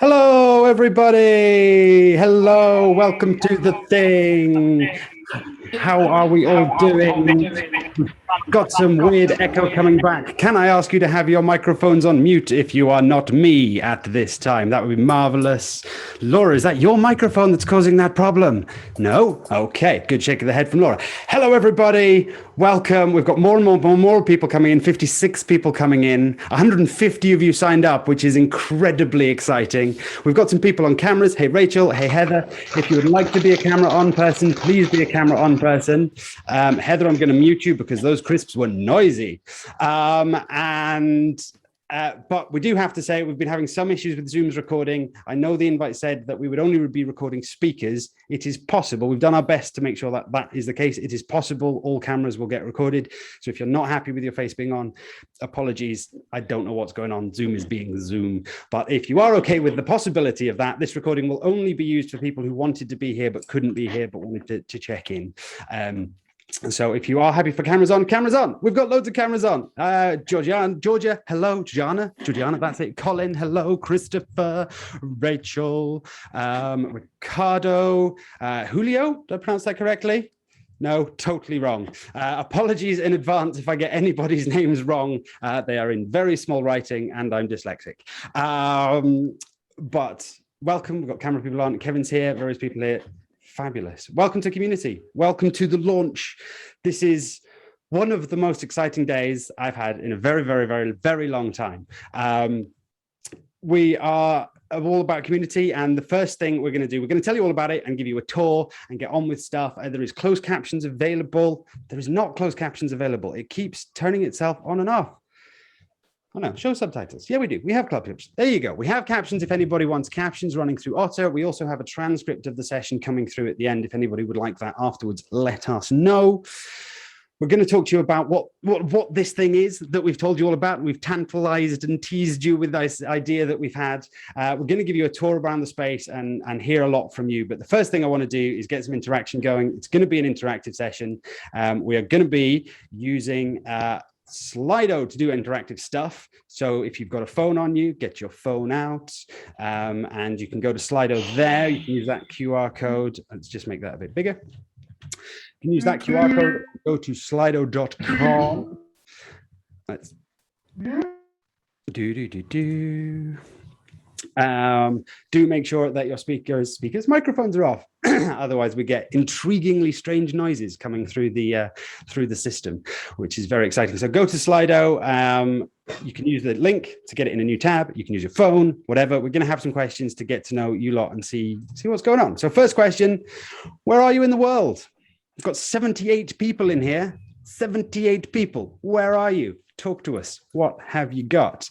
Hello, everybody. Hello, welcome to the thing. How are we all doing? Got some weird echo coming back. Can I ask you to have your microphones on mute if you are not me at this time? That would be marvelous. Laura, is that your microphone that's causing that problem? No? Okay, good shake of the head from Laura. Hello, everybody. Welcome. We've got more and more people coming in, 56 people coming in. 150 of you signed up, which is incredibly exciting. We've got some people on cameras. Hey, Rachel. Hey, Heather. If you would like to be a camera on person, please be a camera on person. Heather, I'm going to mute you because those crisps were noisy. But we do have to say we've been having some issues with Zoom's recording. I know the invite said that we would only be recording speakers. It is possible. We've done our best to make sure that that is the case. It is possible all cameras will get recorded. So if you're not happy with your face being on, apologies. I don't know what's going on. Zoom is being Zoom. But if you are okay with the possibility of that, this recording will only be used for people who wanted to be here but couldn't be here but wanted to check in. So if you are happy for cameras on, cameras on. We've got loads of cameras on. Georgia, hello. Georgiana, that's it. Colin, hello. Christopher, Rachel, Ricardo, Julio, did I pronounce that correctly? No, totally wrong. Apologies in advance if I get anybody's names wrong. They are in very small writing and I'm dyslexic. But welcome, we've got camera people on. Kevin's here, various people here. Fabulous. Welcome to community. Welcome to the launch. This is one of the most exciting days I've had in a very long time. We are all about community, and the first thing we're going to do, we're going to tell you all about it and give you a tour and get on with stuff. There is closed captions available. There is not closed captions available. It keeps turning itself on and off. Oh no, show subtitles. Yeah, we do. We have captions. There you go. We have captions if anybody wants captions running through Otter. We also have a transcript of the session coming through at the end. If anybody would like that afterwards, let us know. We're going to talk to you about what this thing is that we've told you all about. We've tantalized and teased you with this idea that we've had. We're going to give you a tour around the space and hear a lot from you. But the first thing I want to do is get some interaction going. It's going to be an interactive session. We are going to be using Slido to do interactive stuff. So if you've got a phone on you, get your phone out and you can go to Slido there. You can use that QR code. Let's just make that a bit bigger. You can use that QR code, go to slido.com. Let's do make sure that your speakers microphones are off. Otherwise we get intriguingly strange noises coming through the system, which is very exciting. So go to Slido. You can use the link to get it in a new tab. You can use your phone, whatever. We're going to have some questions to get to know you lot and see what's going on. So first question, where are you in the world? We've got 78 people in here. 78 people. Where are you? Talk to us. What have you got?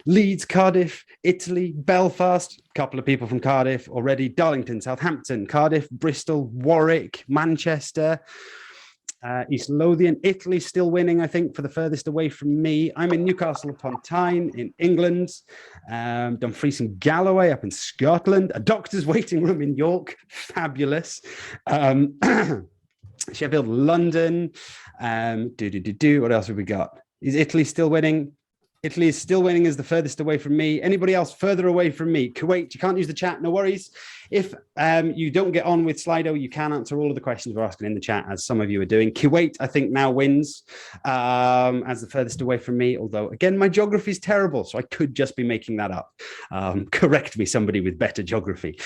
Leeds, Cardiff, Italy, Belfast, a couple of people from Cardiff already, Darlington, Southampton, Cardiff, Bristol, Warwick, Manchester, East Lothian, Italy still winning, I think, for the furthest away from me. I'm in Newcastle upon Tyne in England, Dumfries and Galloway up in Scotland, a doctor's waiting room in York, fabulous. Sheffield, London, what else have we got? Is Italy still winning? Italy is still winning as the furthest away from me. Anybody else further away from me? Kuwait, you can't use the chat, no worries. If you don't get on with Slido, you can answer all of the questions we're asking in the chat, as some of you are doing. Kuwait, I think, now wins as the furthest away from me, although, again, my geography is terrible, so I could just be making that up. Correct me, somebody with better geography.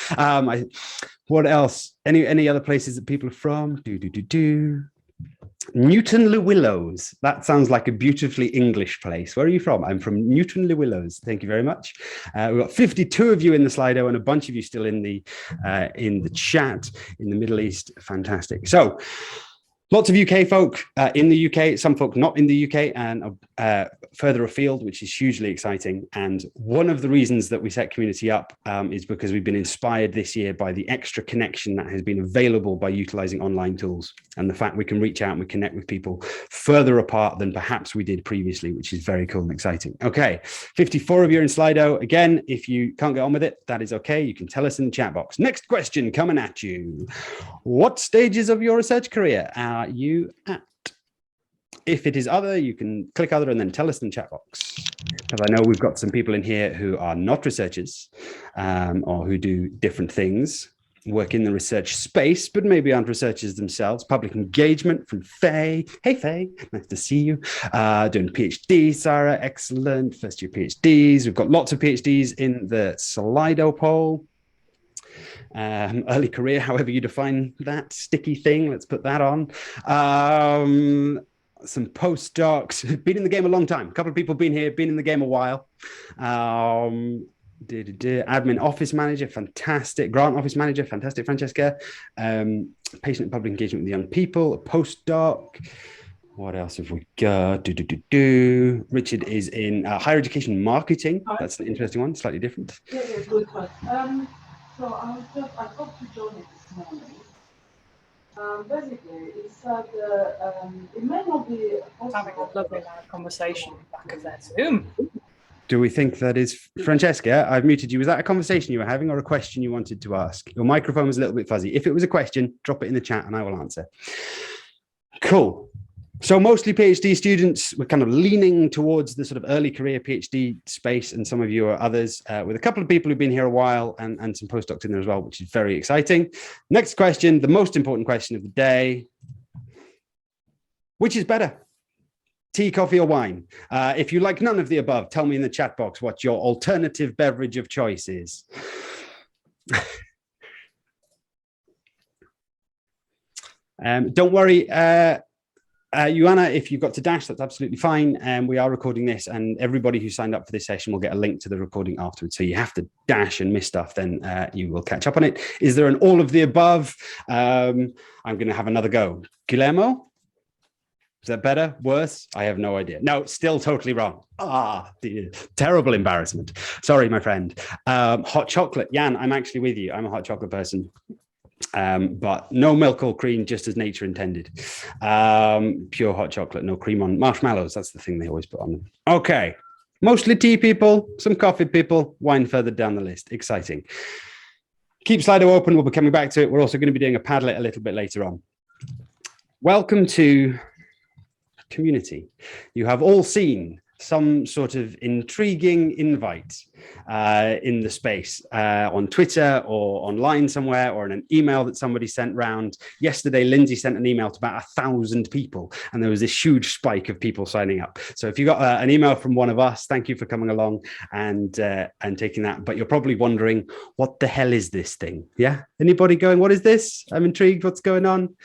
What else? Any other places that people are from? Newton-le-Willows. That sounds like a beautifully English place. Where are you from? I'm from Newton-le-Willows. Thank you very much. We've got 52 of you in the Slido and a bunch of you still in the chat in the Middle East. Fantastic. So lots of UK folk in the UK, some folk not in the UK and further afield, which is hugely exciting. And one of the reasons that we set community up is because we've been inspired this year by the extra connection that has been available by utilizing online tools and the fact we can reach out and we connect with people further apart than perhaps we did previously, which is very cool and exciting. Okay, 54 of you are in Slido. Again, if you can't get on with it, that is okay. You can tell us in the chat box. Next question coming at you. What stages of your research career are you at? If it is other, you can click other and then tell us in the chat box. because I know we've got some people in here who are not researchers or who do different things, work in the research space, but maybe aren't researchers themselves. Public engagement from Faye. Hey, Faye, nice to see you. Doing PhD, Sarah, excellent. First year PhDs. We've got lots of PhDs in the Slido poll. Early career, however you define that sticky thing, let's put that on. Some postdocs, been in the game a long time. A couple of people been here, been in the game a while. Admin office manager, fantastic. Grant office manager, fantastic, Francesca. Patient and public engagement with young people, a postdoc. What else have we got? Richard is in higher education marketing. That's an interesting one, slightly different. Yeah, good one. So I talked to Johnny this morning. Basically, he said it may not be having a lovely conversation back of their Zoom. Do we think that is Francesca? I've muted you. Was that a conversation you were having or a question you wanted to ask? Your microphone was a little bit fuzzy. If it was a question, drop it in the chat and I will answer. Cool. So mostly PhD students, we're kind of leaning towards the sort of early career PhD space, and some of you are others, with a couple of people who've been here a while and some postdocs in there as well, which is very exciting. Next question, the most important question of the day. Which is better? Tea, coffee, or wine? If you like none of the above, tell me in the chat box what your alternative beverage of choice is. Don't worry, Joanna, if you've got to dash, that's absolutely fine. We are recording this, and everybody who signed up for this session will get a link to the recording afterwards. So you have to dash and miss stuff, then you will catch up on it. Is there an all of the above? I'm going to have another go. Guillermo? Is that better? Worse? I have no idea. No, still totally wrong. Dear. Terrible embarrassment. Sorry, my friend. Hot chocolate. Jan, I'm actually with you. I'm a hot chocolate person. But no milk or cream, just as nature intended. Pure hot chocolate, no cream on marshmallows. That's the thing they always put on them. Okay. Mostly tea people, some coffee people, wine further down the list. Exciting. Keep Slido open. We'll be coming back to it. We're also going to be doing a Padlet a little bit later on. Welcome to Community. You have all seen some sort of intriguing invite in the space on Twitter or online somewhere, or in an email that somebody sent round. Yesterday, Lindsay sent an email to about 1,000 people, and there was this huge spike of people signing up. So if you got an email from one of us, thank you for coming along and taking that. But you're probably wondering, what the hell is this thing? Yeah? Anybody going, what is this? I'm intrigued. What's going on?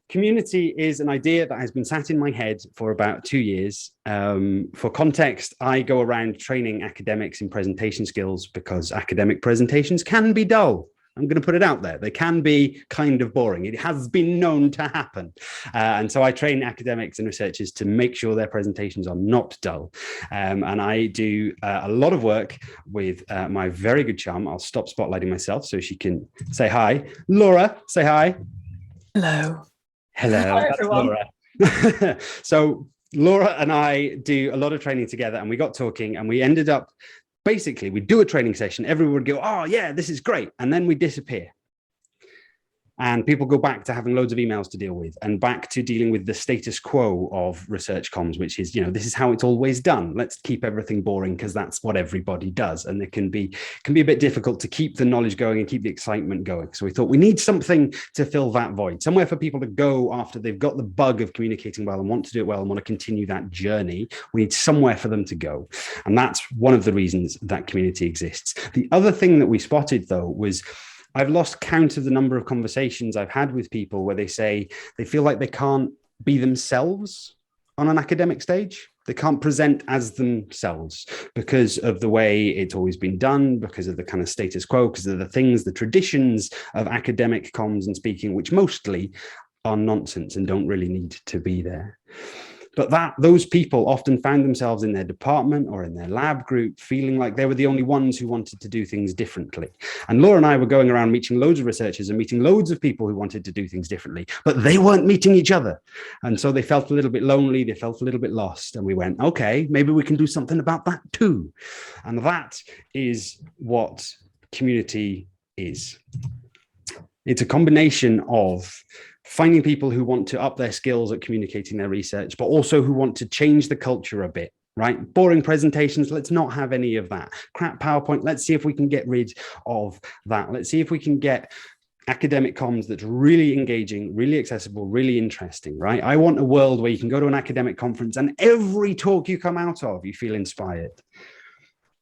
Community is an idea that has been sat in my head for about 2 years. For context, I go around training academics in presentation skills because academic presentations can be dull. I'm going to put it out there. They can be kind of boring. It has been known to happen. And so I train academics and researchers to make sure their presentations are not dull. And I do a lot of work with my very good chum. I'll stop spotlighting myself so she can say hi. Laura, say hi. Hello. Hello, Hi, that's everyone. Laura. So Laura and I do a lot of training together, and we got talking, and we ended up, basically, we do a training session. Everyone would go, oh yeah, this is great. And then we disappear. And people go back to having loads of emails to deal with, and back to dealing with the status quo of research comms, which is, this is how it's always done. Let's keep everything boring because that's what everybody does. And it can be a bit difficult to keep the knowledge going and keep the excitement going. So we thought we need something to fill that void, somewhere for people to go after they've got the bug of communicating well and want to do it well and want to continue that journey. We need somewhere for them to go. And that's one of the reasons that community exists. The other thing that we spotted, though, was I've lost count of the number of conversations I've had with people where they say they feel like they can't be themselves on an academic stage. They can't present as themselves because of the way it's always been done, because of the kind of status quo, because of the things, the traditions of academic comms and speaking, which mostly are nonsense and don't really need to be there. But those people often found themselves in their department or in their lab group feeling like they were the only ones who wanted to do things differently. And Laura and I were going around meeting loads of researchers and meeting loads of people who wanted to do things differently, but they weren't meeting each other. And so they felt a little bit lonely, they felt a little bit lost. And we went, okay, maybe we can do something about that too. And that is what community is. It's a combination of finding people who want to up their skills at communicating their research, but also who want to change the culture a bit, right? Boring presentations, let's not have any of that. Crap PowerPoint, let's see if we can get rid of that. Let's see if we can get academic comms that's really engaging, really accessible, really interesting, right? I want a world where you can go to an academic conference and every talk you come out of, you feel inspired.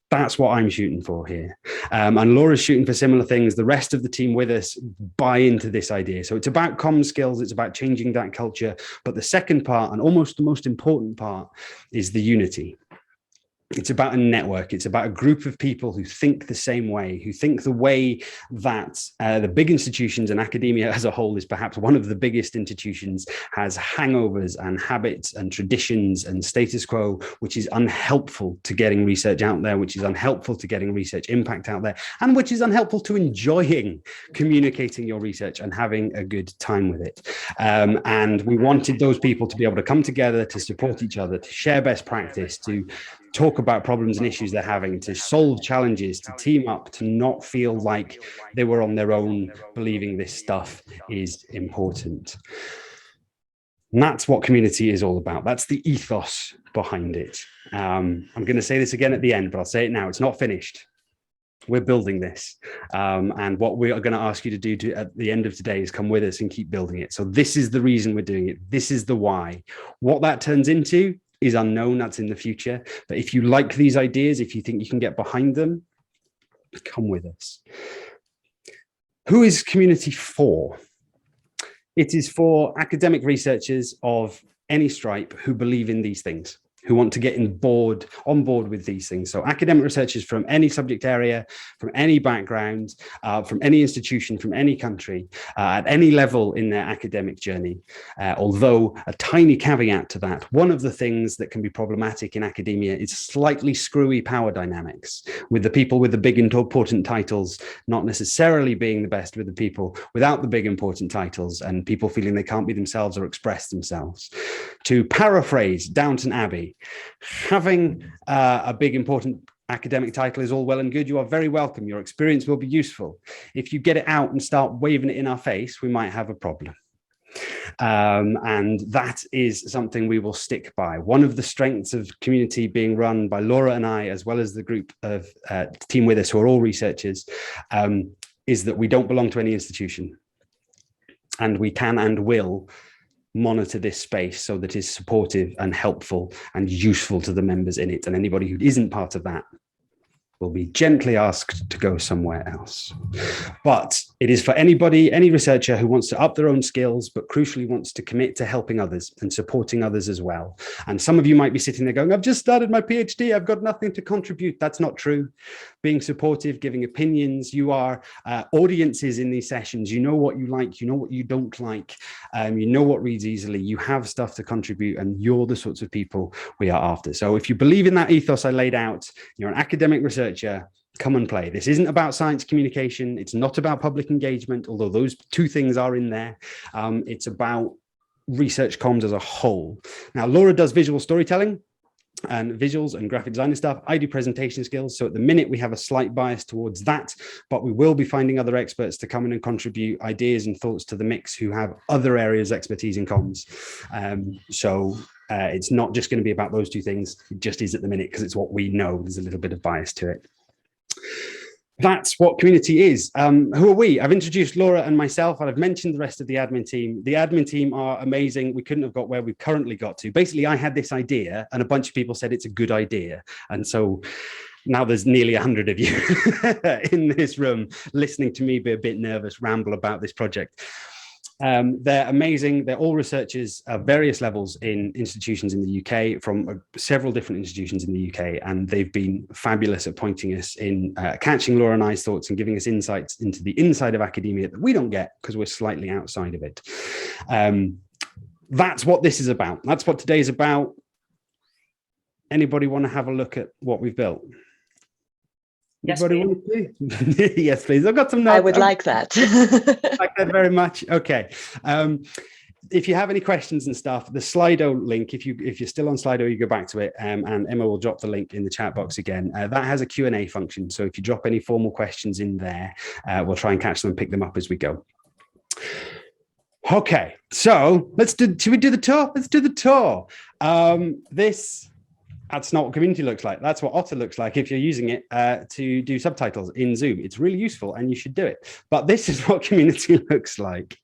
That's what I'm shooting for here. And Laura's shooting for similar things. The rest of the team with us buy into this idea. So it's about common skills. It's about changing that culture. But the second part, and almost the most important part, is the unity. It's about a network. It's about a group of people who think the same way, who think the way that the big institutions and academia as a whole is perhaps one of the biggest institutions, has hangovers and habits and traditions and status quo, which is unhelpful to getting research out there, which is unhelpful to getting research impact out there, and which is unhelpful to enjoying communicating your research and having a good time with it. And we wanted those people to be able to come together, to support each other, to share best practice, to talk about problems and issues they're having, to solve challenges, to team up, to not feel like they were on their own, believing this stuff is important. And that's what community is all about. That's the ethos behind it. I'm going to say this again at the end, but I'll say it now. It's not finished. We're building this. And what we are going to ask you to do at the end of today is come with us and keep building it. So this is the reason we're doing it. This is the why. What that turns into is unknown. That's in the future. But if you like these ideas, if you think you can get behind them, come with us. Who is community for? It is for academic researchers of any stripe who believe in these things, who want to get on board with these things. So academic researchers from any subject area, from any background, from any institution, from any country, at any level in their academic journey. Although a tiny caveat to that, one of the things that can be problematic in academia is slightly screwy power dynamics, with the people with the big important titles not necessarily being the best with the people without the big important titles, and people feeling they can't be themselves or express themselves. To paraphrase Downton Abbey, having a big important academic title is all well and good. You are very welcome. Your experience will be useful. If you get it out and start waving it in our face, we might have a problem. And that is something we will stick by. One of the strengths of community being run by Laura and I, as well as the group of team with us who are all researchers, is that we don't belong to any institution. And we can and will monitor this space so that it's supportive and helpful and useful to the members in it. And anybody who isn't part of that will be gently asked to go somewhere else. But it is for anybody, any researcher who wants to up their own skills, but crucially wants to commit to helping others and supporting others as well. And some of you might be sitting there going, I've just started my PhD, I've got nothing to contribute. That's not true. Being supportive, giving opinions, you are audiences in these sessions. You know what you like, you know what you don't like, you know what reads easily, you have stuff to contribute, and you're the sorts of people we are after. So if you believe in that ethos I laid out, you're an academic researcher, come and play. This isn't about science communication. It's not about public engagement, although those two things are in there. It's about research comms as a whole. Now, Laura does visual storytelling and visuals and graphic design and stuff. I do presentation skills. So at the minute we have a slight bias towards that, but we will be finding other experts to come in and contribute ideas and thoughts to the mix who have other areas of expertise in comms. It's not just going to be about those two things. It just is at the minute because it's what we know. There's a little bit of bias to it. That's what community is. Who are we? I've introduced Laura and myself, and I've mentioned the rest of the admin team. The admin team are amazing. We couldn't have got where we've currently got to. Basically, I had this idea and a bunch of people said it's a good idea. And so now there's nearly 100 of you in this room listening to me be a bit nervous, ramble about this project. They're amazing. They're all researchers at various levels in institutions in the UK, from several different institutions in the UK, and they've been fabulous at pointing us in, catching Laura and I's thoughts and giving us insights into the inside of academia that we don't get because we're slightly outside of it. That's what this is about. That's what today's about. Anybody want to have a look at what we've built? Yes, please. Yes, please. I've got some notes. I would like that. Like that very much. Okay. If you have any questions and stuff, the Slido link, if you're still on Slido, you go back to it, and Emma will drop the link in the chat box again. That has a Q&A function. So if you drop any formal questions in there, we'll try and catch them and pick them up as we go. Okay, so should we do the tour? Let's do the tour. That's not what community looks like. That's what Otter looks like if you're using it to do subtitles in Zoom. It's really useful and you should do it. But this is what community looks like.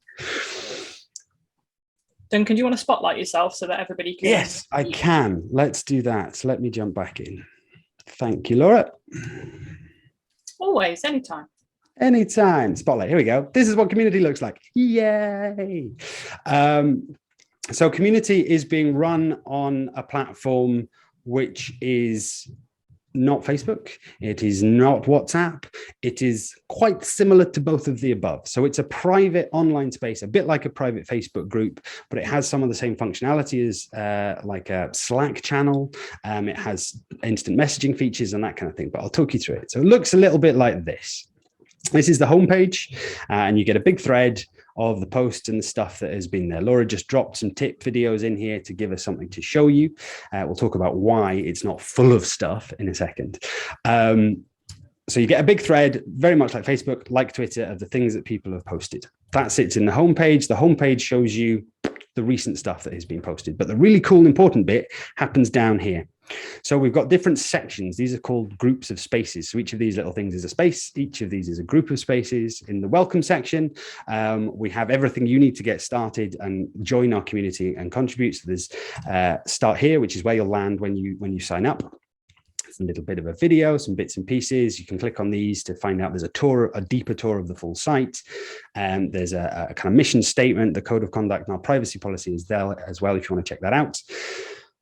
Duncan, do you want to spotlight yourself so that everybody can? Yes, I can. Let's do that. So let me jump back in. Thank you, Laura. Always, anytime. Anytime. Spotlight. Here we go. This is what community looks like. Yay. So community is being run on a platform which is not Facebook. It is not WhatsApp. It is quite similar to both of the above. So it's a private online space, a bit like a private Facebook group, but it has some of the same functionality as like a Slack channel. It has instant messaging features and that kind of thing, but I'll talk you through it. So it looks a little bit like this. This is the homepage, and you get a big thread of the posts and the stuff that has been there. Laura just dropped some tip videos in here to give us something to show you. We'll talk about why it's not full of stuff in a second. So you get a big thread, very much like Facebook, like Twitter, of the things that people have posted. That sits in the homepage. The homepage shows you the recent stuff that has been posted. But the really cool and important bit happens down here. So we've got different sections. These are called groups of spaces. So each of these little things is a space. Each of these is a group of spaces. In the welcome section, we have everything you need to get started and join our community and contribute. So there's start here, which is where you'll land when you sign up. It's a little bit of a video, some bits and pieces. You can click on these to find out. There's a tour, a deeper tour of the full site. And there's a kind of mission statement, the code of conduct, and our privacy policy is there as well if you want to check that out.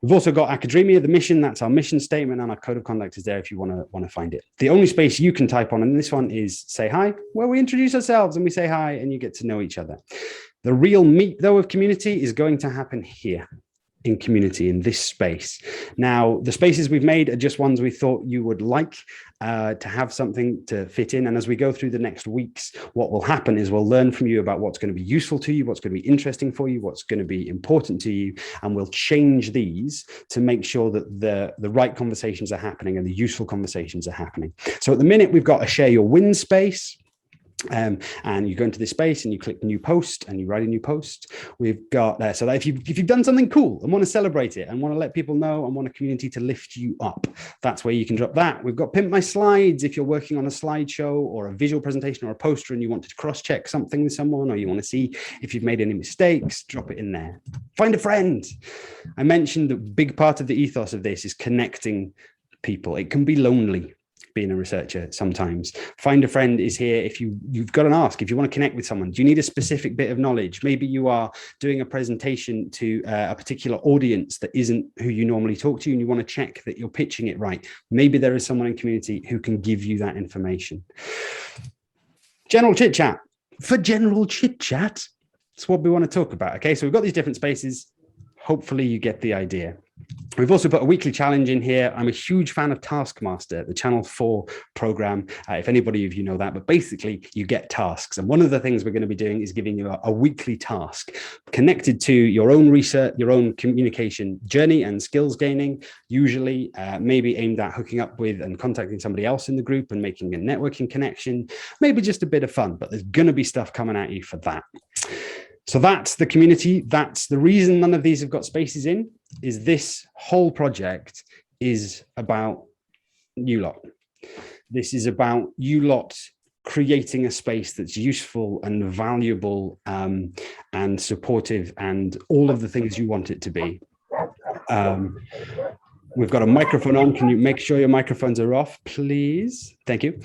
We've also got academia, the mission, that's our mission statement, and our code of conduct is there if you want to find it. The only space you can type on in this one is say hi, where we introduce ourselves and we say hi and you get to know each other. The real meat, though, of community is going to happen here in community, in this space. Now, the spaces we've made are just ones we thought you would like to have something to fit in. And as we go through the next weeks, what will happen is we'll learn from you about what's going to be useful to you, what's going to be interesting for you, what's going to be important to you. And we'll change these to make sure that the right conversations are happening and the useful conversations are happening. So at the minute, we've got a share your win space. And you go into this space and you click new post and you write a new post. We've got so that if you've done something cool and want to celebrate it and want to let people know and want a community to lift you up, that's where you can drop that. We've got pimp my slides if you're working on a slideshow or a visual presentation or a poster and you want to cross-check something with someone, or you want to see if you've made any mistakes, drop it in there. Find a friend. I mentioned the big part of the ethos of this is connecting people. It can be lonely being a researcher sometimes. Find a friend is here if you've got an ask, if you want to connect with someone. Do you need a specific bit of knowledge? Maybe you are doing a presentation to a particular audience that isn't who you normally talk to, and you want to check that you're pitching it right. Maybe there is someone in community who can give you that information. General chit chat. For general chit chat, it's what we want to talk about. Okay, so we've got these different spaces. Hopefully you get the idea. We've also put a weekly challenge in here. I'm a huge fan of Taskmaster, the Channel 4 program, if anybody of you know that, but basically you get tasks. And one of the things we're going to be doing is giving you a weekly task connected to your own research, your own communication journey and skills gaining, usually maybe aimed at hooking up with and contacting somebody else in the group and making a networking connection, maybe just a bit of fun, but there's going to be stuff coming at you for that. So that's the community. That's the reason none of these have got spaces in, is this whole project is about you lot. This is about you lot creating a space that's useful and valuable and supportive and all of the things you want it to be. We've got a microphone on. Can you make sure your microphones are off, please? Thank you.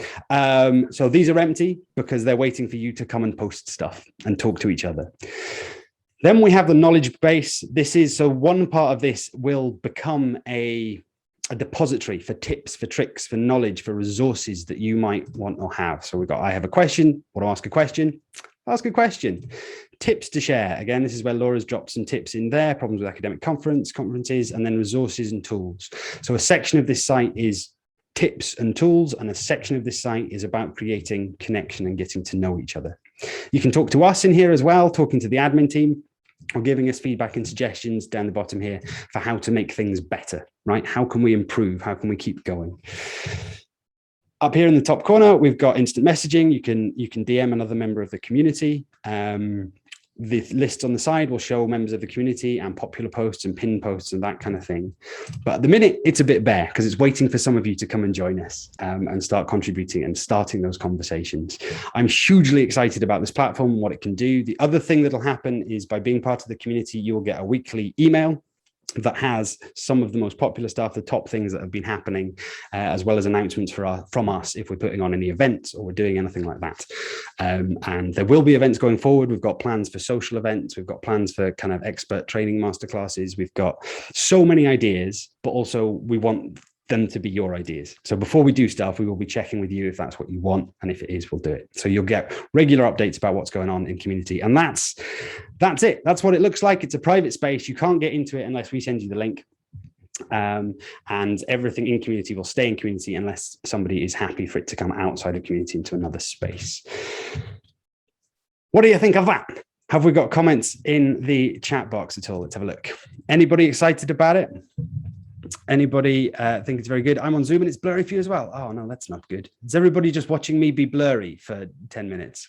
So these are empty because they're waiting for you to come and post stuff and talk to each other. Then we have the knowledge base. So one part of this will become a depository for tips, for tricks, for knowledge, for resources that you might want or have. So we've got, I have a question, want to ask a question, ask a question. Tips to share. Again, this is where Laura's dropped some tips in there, problems with academic conferences, and then resources and tools. So a section of this site is tips and tools, and a section of this site is about creating connection and getting to know each other. You can talk to us in here as well, talking to the admin team, or giving us feedback and suggestions down the bottom here for how to make things better, right? How can we improve? How can we keep going? Up here in the top corner, we've got instant messaging. You can DM another member of the community. the lists on the side will show members of the community and popular posts and pinned posts and that kind of thing. But at the minute, it's a bit bare because it's waiting for some of you to come and join us and start contributing and starting those conversations. I'm hugely excited about this platform and what it can do. The other thing that'll happen is by being part of the community, you will get a weekly email that has some of the most popular stuff, the top things that have been happening, as well as announcements from us if we're putting on any events or we're doing anything like that. And there will be events going forward. We've got plans for social events. We've got plans for kind of expert training masterclasses. We've got so many ideas, but also we want them to be your ideas. So before we do stuff, we will be checking with you if that's what you want, and if it is, we'll do it. So you'll get regular updates about what's going on in community, and that's it. That's what it looks like. It's a private space. You can't get into it unless we send you the link, and everything in community will stay in community unless somebody is happy for it to come outside of community into another space. What do you think of that? Have we got comments in the chat box at all? Let's have a look. Anybody excited about it? Anybody think it's very good? I'm on Zoom and it's blurry for you as well. Oh no, that's not good. Is everybody just watching me be blurry for 10 minutes?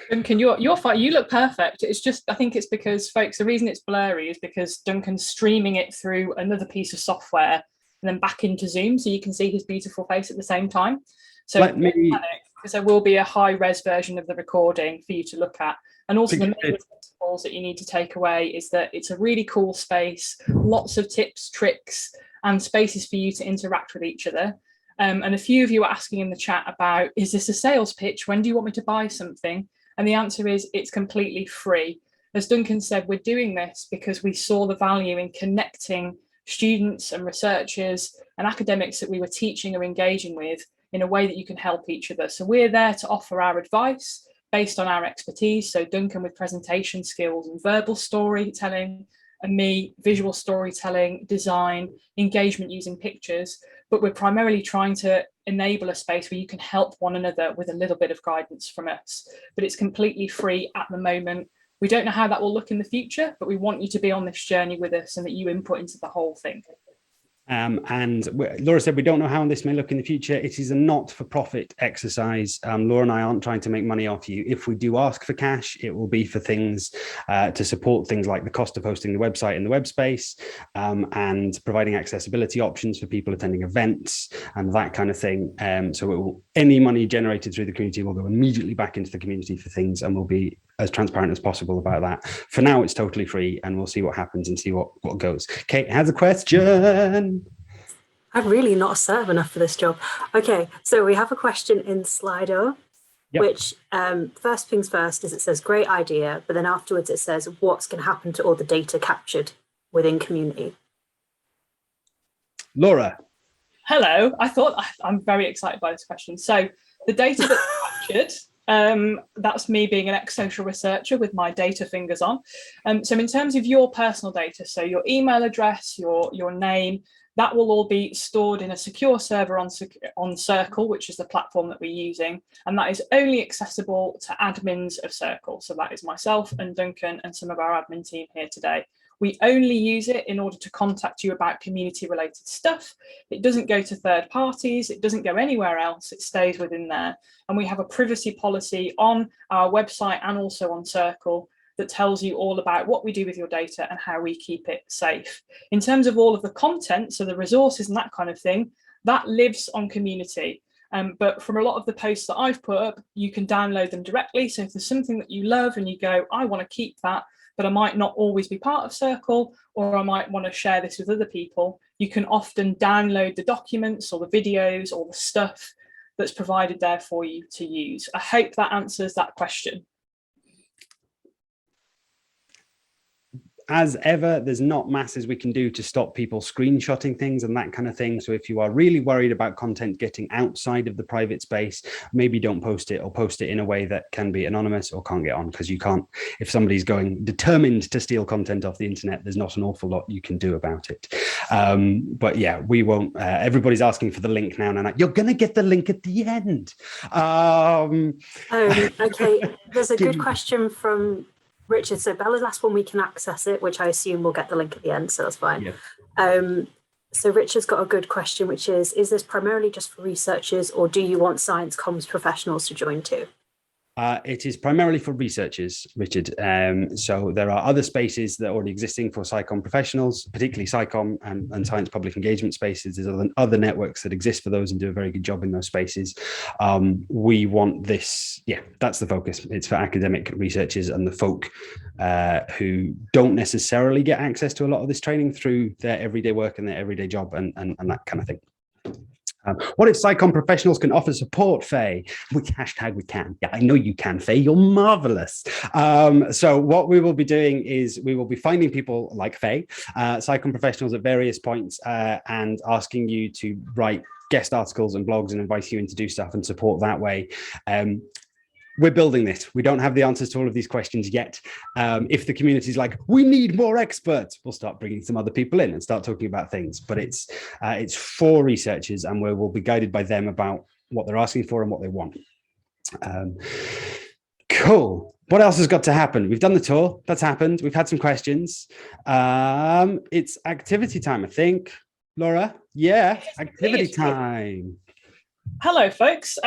Duncan, you're fine. You look perfect. It's just, I think it's because, folks, the reason it's blurry is because Duncan's streaming it through another piece of software and then back into Zoom, so you can see his beautiful face at the same time. So don't panic, because there will be a high-res version of the recording for you to look at. And also the main principles that you need to take away is that it's a really cool space, lots of tips, tricks, and spaces for you to interact with each other. And a few of you are asking in the chat about, is this a sales pitch? When do you want me to buy something? And the answer is it's completely free. As Duncan said, we're doing this because we saw the value in connecting students and researchers and academics that we were teaching or engaging with in a way that you can help each other. So we're there to offer our advice based on our expertise. So Duncan with presentation skills and verbal storytelling, and me, visual storytelling, design, engagement using pictures. But we're primarily trying to enable a space where you can help one another with a little bit of guidance from us. But it's completely free at the moment. We don't know how that will look in the future, but we want you to be on this journey with us and that you input into the whole thing. And Laura said, we don't know how this may look in the future. It is a not-for-profit exercise. Laura and I aren't trying to make money off you. If we do ask for cash, it will be for things to support things like the cost of hosting the website in the web space, and providing accessibility options for people attending events and that kind of thing. So any money generated through the community will go immediately back into the community for things, and we'll be as transparent as possible about that. For now, it's totally free, and we'll see what happens and see what goes. Kate has a question. I'm really not a serve enough for this job. Okay, so we have a question in Slido, which first things first is it says great idea, but then afterwards it says what's going to happen to all the data captured within community. Laura. Hello, I'm very excited by this question. So the data that's captured, that's me being an ex-social researcher with my data fingers on. So in terms of your personal data, so your email address, your name, that will all be stored in a secure server on Circle, which is the platform that we're using. And that is only accessible to admins of Circle. So that is myself and Duncan and some of our admin team here today. We only use it in order to contact you about community related stuff. It doesn't go to third parties. It doesn't go anywhere else. It stays within there. And we have a privacy policy on our website and also on Circle that tells you all about what we do with your data and how we keep it safe. In terms of all of the content, so the resources and that kind of thing, that lives on community. But from a lot of the posts that I've put up, you can download them directly. So if there's something that you love and you go, I want to keep that, but I might not always be part of Circle, or I might want to share this with other people, you can often download the documents or the videos or the stuff that's provided there for you to use. I hope that answers that question. As ever, there's not masses we can do to stop people screenshotting things and that kind of thing. So if you are really worried about content getting outside of the private space, maybe don't post it, or post it in a way that can be anonymous or can't get on, because you can't, if somebody's going determined to steal content off the internet, there's not an awful lot you can do about it. But yeah, we won't, everybody's asking for the link now, and you're going to get the link at the end. Okay, there's a good question from Richard. So Bella's last one, we can access it, which I assume we'll get the link at the end, so that's fine. Yeah. So Richard's got a good question, which is this primarily just for researchers, or do you want science comms professionals to join too? It is primarily for researchers, Richard. So there are other spaces that are already existing for SciComm professionals, particularly SciComm and science public engagement spaces. There's other networks that exist for those and do a very good job in those spaces. We want this, that's the focus. It's for academic researchers and the folk who don't necessarily get access to a lot of this training through their everyday work and their everyday job and that kind of thing. What if SciComm professionals can offer support, Faye? Hashtag we can. Yeah, I know you can, Faye. You're marvelous. So what we will be doing is we will be finding people like Faye, SciComm professionals at various points, and asking you to write guest articles and blogs and invite you in to do stuff and support that way. We're building this. We don't have the answers to all of these questions yet. If the community is like, we need more experts, we'll start bringing some other people in and start talking about things. But it's for researchers, and we'll be guided by them about what they're asking for and what they want. Cool. What else has got to happen? We've done the tour. That's happened. We've had some questions. It's activity time, I think. Laura? Yeah, activity time. Hello, folks.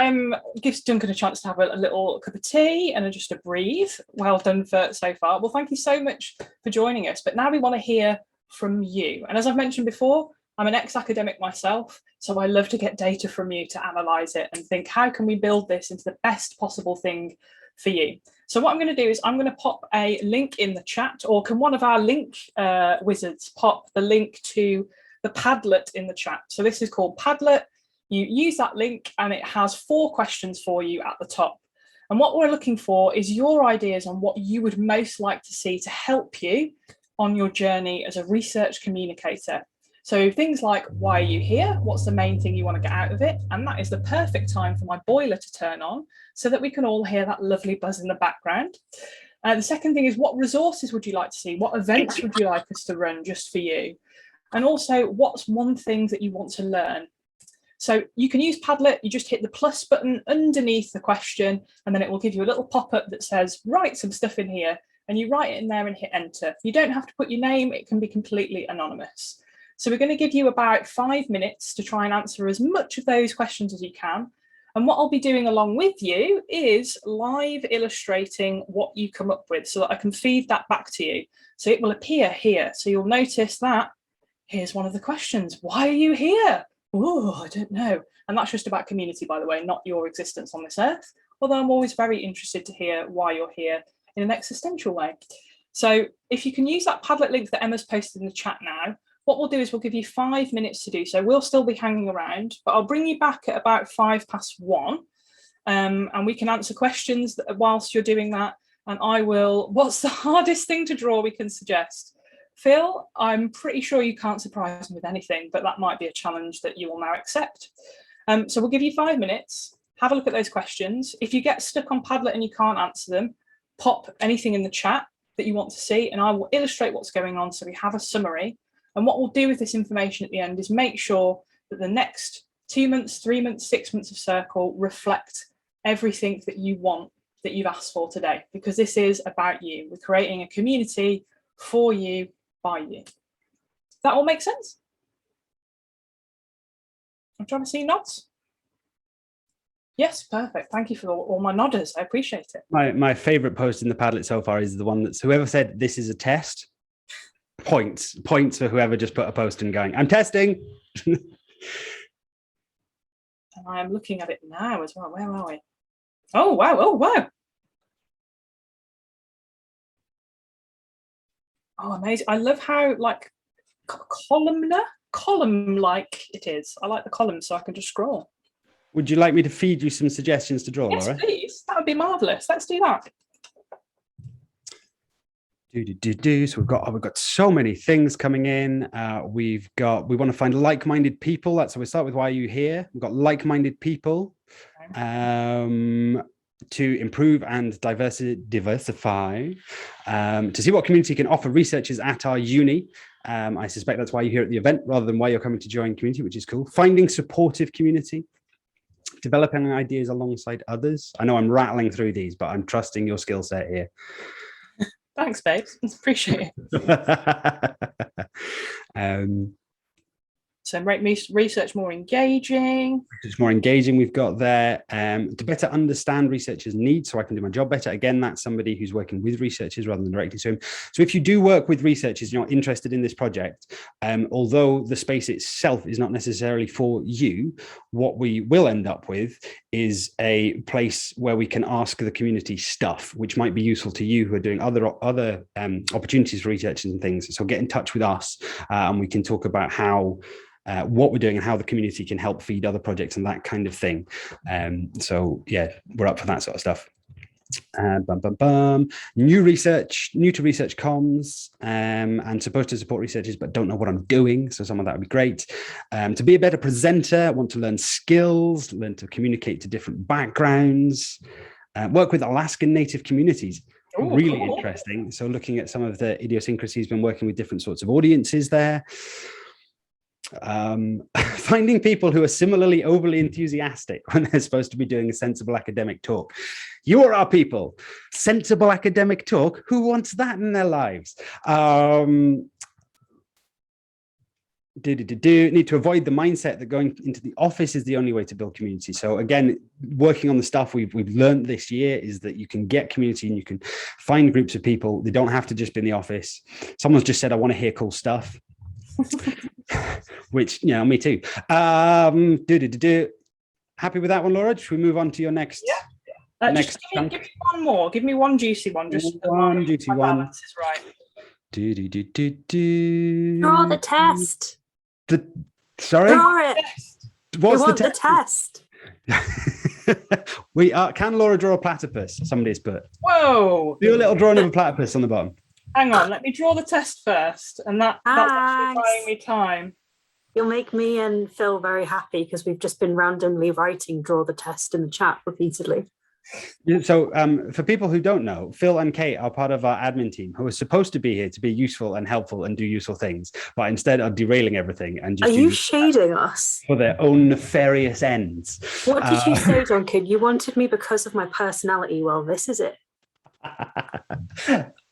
Gives Duncan a chance to have a little cup of tea and just a breathe. Well done for so far. Well, thank you so much for joining us. But now we want to hear from you. And as I've mentioned before, I'm an ex-academic myself, so I love to get data from you to analyse it and think, how can we build this into the best possible thing for you? So what I'm going to do is I'm going to pop a link in the chat, or can one of our link wizards pop the link to the Padlet in the chat? So this is called Padlet. You use that link and it has 4 questions for you at the top. And what we're looking for is your ideas on what you would most like to see to help you on your journey as a research communicator. So things like, why are you here? What's the main thing you want to get out of it? And that is the perfect time for my boiler to turn on so that we can all hear that lovely buzz in the background. The second thing is, what resources would you like to see? What events would you like us to run just for you? And also, what's one thing that you want to learn? So you can use Padlet. You just hit the plus button underneath the question, and then it will give you a little pop-up that says, write some stuff in here, and you write it in there and hit enter. You don't have to put your name. It can be completely anonymous. So we're going to give you about 5 minutes to try and answer as much of those questions as you can. And what I'll be doing along with you is live illustrating what you come up with so that I can feed that back to you. So it will appear here. So you'll notice that here's one of the questions. Why are you here? Oh, I don't know. And that's just about community, by the way, not your existence on this earth. Although I'm always very interested to hear why you're here in an existential way. So if you can use that Padlet link that Emma's posted in the chat now, what we'll do is we'll give you 5 minutes to do so. We'll still be hanging around, but I'll bring you back at about 1:05, and we can answer questions whilst you're doing that. And I will, what's the hardest thing to draw we can suggest? Phil, I'm pretty sure you can't surprise me with anything, but that might be a challenge that you will now accept. So we'll give you 5 minutes, have a look at those questions. If you get stuck on Padlet and you can't answer them, pop anything in the chat that you want to see, and I will illustrate what's going on so we have a summary. And what we'll do with this information at the end is make sure that the next 2 months, 3 months, 6 months of Circle reflect everything that you want, that you've asked for today, because this is about you. We're creating a community for you, by you. That all make sense? I'm trying to see nods. Yes, perfect. Thank you for all my nodders. I appreciate it. My favorite post in the Padlet so far is the one that's whoever said this is a test. Points for whoever just put a post in going, I'm testing. And I am looking at it now as well. Where are we? Oh, wow. Oh, wow. Oh, amazing. I love how like column-like it is. I like the columns so I can just scroll. Would you like me to feed you some suggestions to draw, Yes, Laura? please. That would be marvellous. Let's do that. So we've got so many things coming in. We want to find like-minded people. That's so we start with why are you here? We've got like-minded people to improve and diversify, to see what community can offer researchers at our uni. I suspect that's why you're here at the event rather than why you're coming to join community, which is cool. Finding supportive community, developing ideas alongside others. I know I'm rattling through these, but I'm trusting your skill set here. Thanks, babes. Appreciate it. So make research more engaging. It's more engaging we've got there. To better understand researchers' needs so I can do my job better. Again, that's somebody who's working with researchers rather than directly to them. So if you do work with researchers, you're interested in this project, although the space itself is not necessarily for you, what we will end up with is a place where we can ask the community stuff, which might be useful to you who are doing other opportunities for researchers and things. So get in touch with us and we can talk about how what we're doing and how the community can help feed other projects and that kind of thing. So yeah, we're up for that sort of stuff. New to research comms, and supposed to support researchers but don't know what I'm doing, so some of that would be great. To be a better presenter, want to learn skills, learn to communicate to different backgrounds, work with Alaskan Native communities. Ooh, really cool. Interesting. So looking at some of the idiosyncrasies, been working with different sorts of audiences there. Finding people who are similarly overly enthusiastic when they're supposed to be doing a sensible academic talk. You are our people. Sensible academic talk. Who wants that in their lives? Need to avoid the mindset that going into the office is the only way to build community. So again, working on the stuff we've learned this year is that you can get community and you can find groups of people. They don't have to just be in the office. Someone's just said, I want to hear cool stuff. Which, you know, me too. Happy with that one, Laura? Should we move on to your next? Yeah. Just give me one more. Give me one juicy one. Just one juicy one. Balance is right. Draw the test. Sorry? Draw it. What's the test? Can Laura draw a platypus? Somebody's put. Whoa. Do a little drawing of a platypus on the bottom. Hang on, let me draw the test first. And that's actually buying me time. You'll make me and Phil very happy because we've just been randomly writing draw the test in the chat repeatedly. So for people who don't know, Phil and Kate are part of our admin team who are supposed to be here to be useful and helpful and do useful things, but instead are derailing everything and just are you shading us for their own nefarious ends. What did you say, Duncan? You wanted me because of my personality. Well, this is it.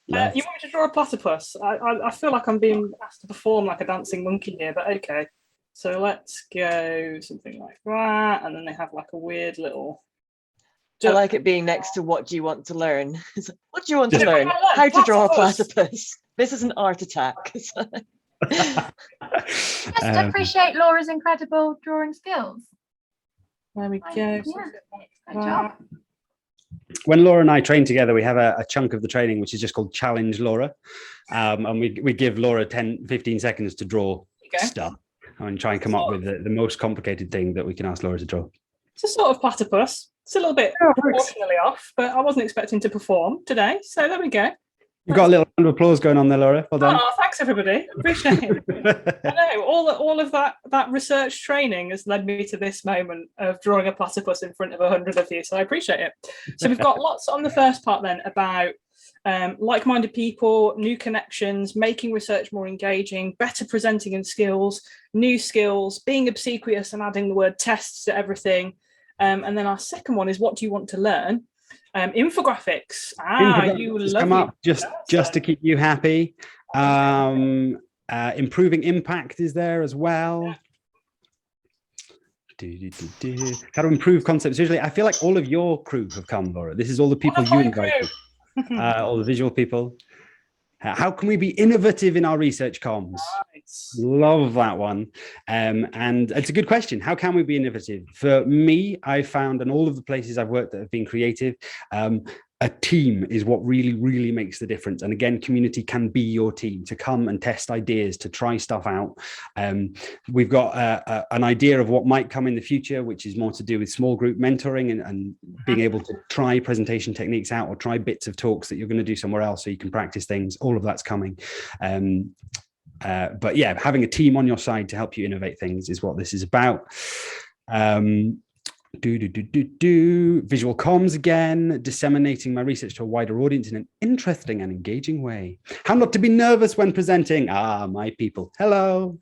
You want me to draw a platypus? I feel like I'm being asked to perform like a dancing monkey here, but okay. So let's go something like that, and then they have like a weird little. I like it being next to what do you want to learn? What do you want to learn? How to draw a platypus. This is an art attack. Just appreciate Laura's incredible drawing skills. There we go. Yeah, good job. When Laura and I train together, we have a chunk of the training which is just called Challenge Laura, and we give Laura 10-15 seconds to draw stuff and try and come up with the most complicated thing that we can ask Laura to draw. It's a sort of platypus. It's a little bit proportionally off, but I wasn't expecting to perform today, so there we go. You've got a little round of applause going on there, Laura. Well done. Oh, thanks everybody. Appreciate it. I know all of that research training has led me to this moment of drawing a platypus in front of 100 of you. So I appreciate it. So we've got lots on the first part then about like-minded people, new connections, making research more engaging, better presenting and skills, new skills, being obsequious and adding the word tests to everything. And then our second one is what do you want to learn? Infographics. You love come up just to keep you happy. Improving impact is there as well. How to improve concepts visually. I feel like all of your crew have come, Laura. This is all the people you invited. All the visual people. How can we be innovative in our research comms? Nice. Love that one. And it's a good question. How can we be innovative? For me, I found, and all of the places I've worked that have been creative, a team is what really, really makes the difference. And again, community can be your team to come and test ideas, to try stuff out. We've got an idea of what might come in the future, which is more to do with small group mentoring and being able to try presentation techniques out or try bits of talks that you're going to do somewhere else so you can practice things. All of that's coming. But yeah, having a team on your side to help you innovate things is what this is about. Visual comms again, disseminating my research to a wider audience in an interesting and engaging way. How not to be nervous when presenting. My people, hello.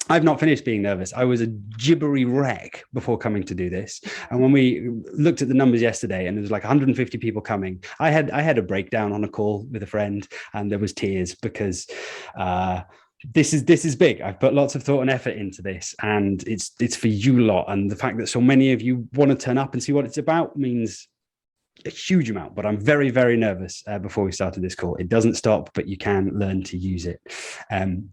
I've not finished being nervous. I was a gibbery wreck before coming to do this. And when we looked at the numbers yesterday and there was like 150 people coming, I had a breakdown on a call with a friend and there was tears because this is big. I've put lots of thought and effort into this, and it's for you lot. And the fact that so many of you want to turn up and see what it's about means a huge amount. But I'm very, very nervous before we started this call. It doesn't stop, but you can learn to use it.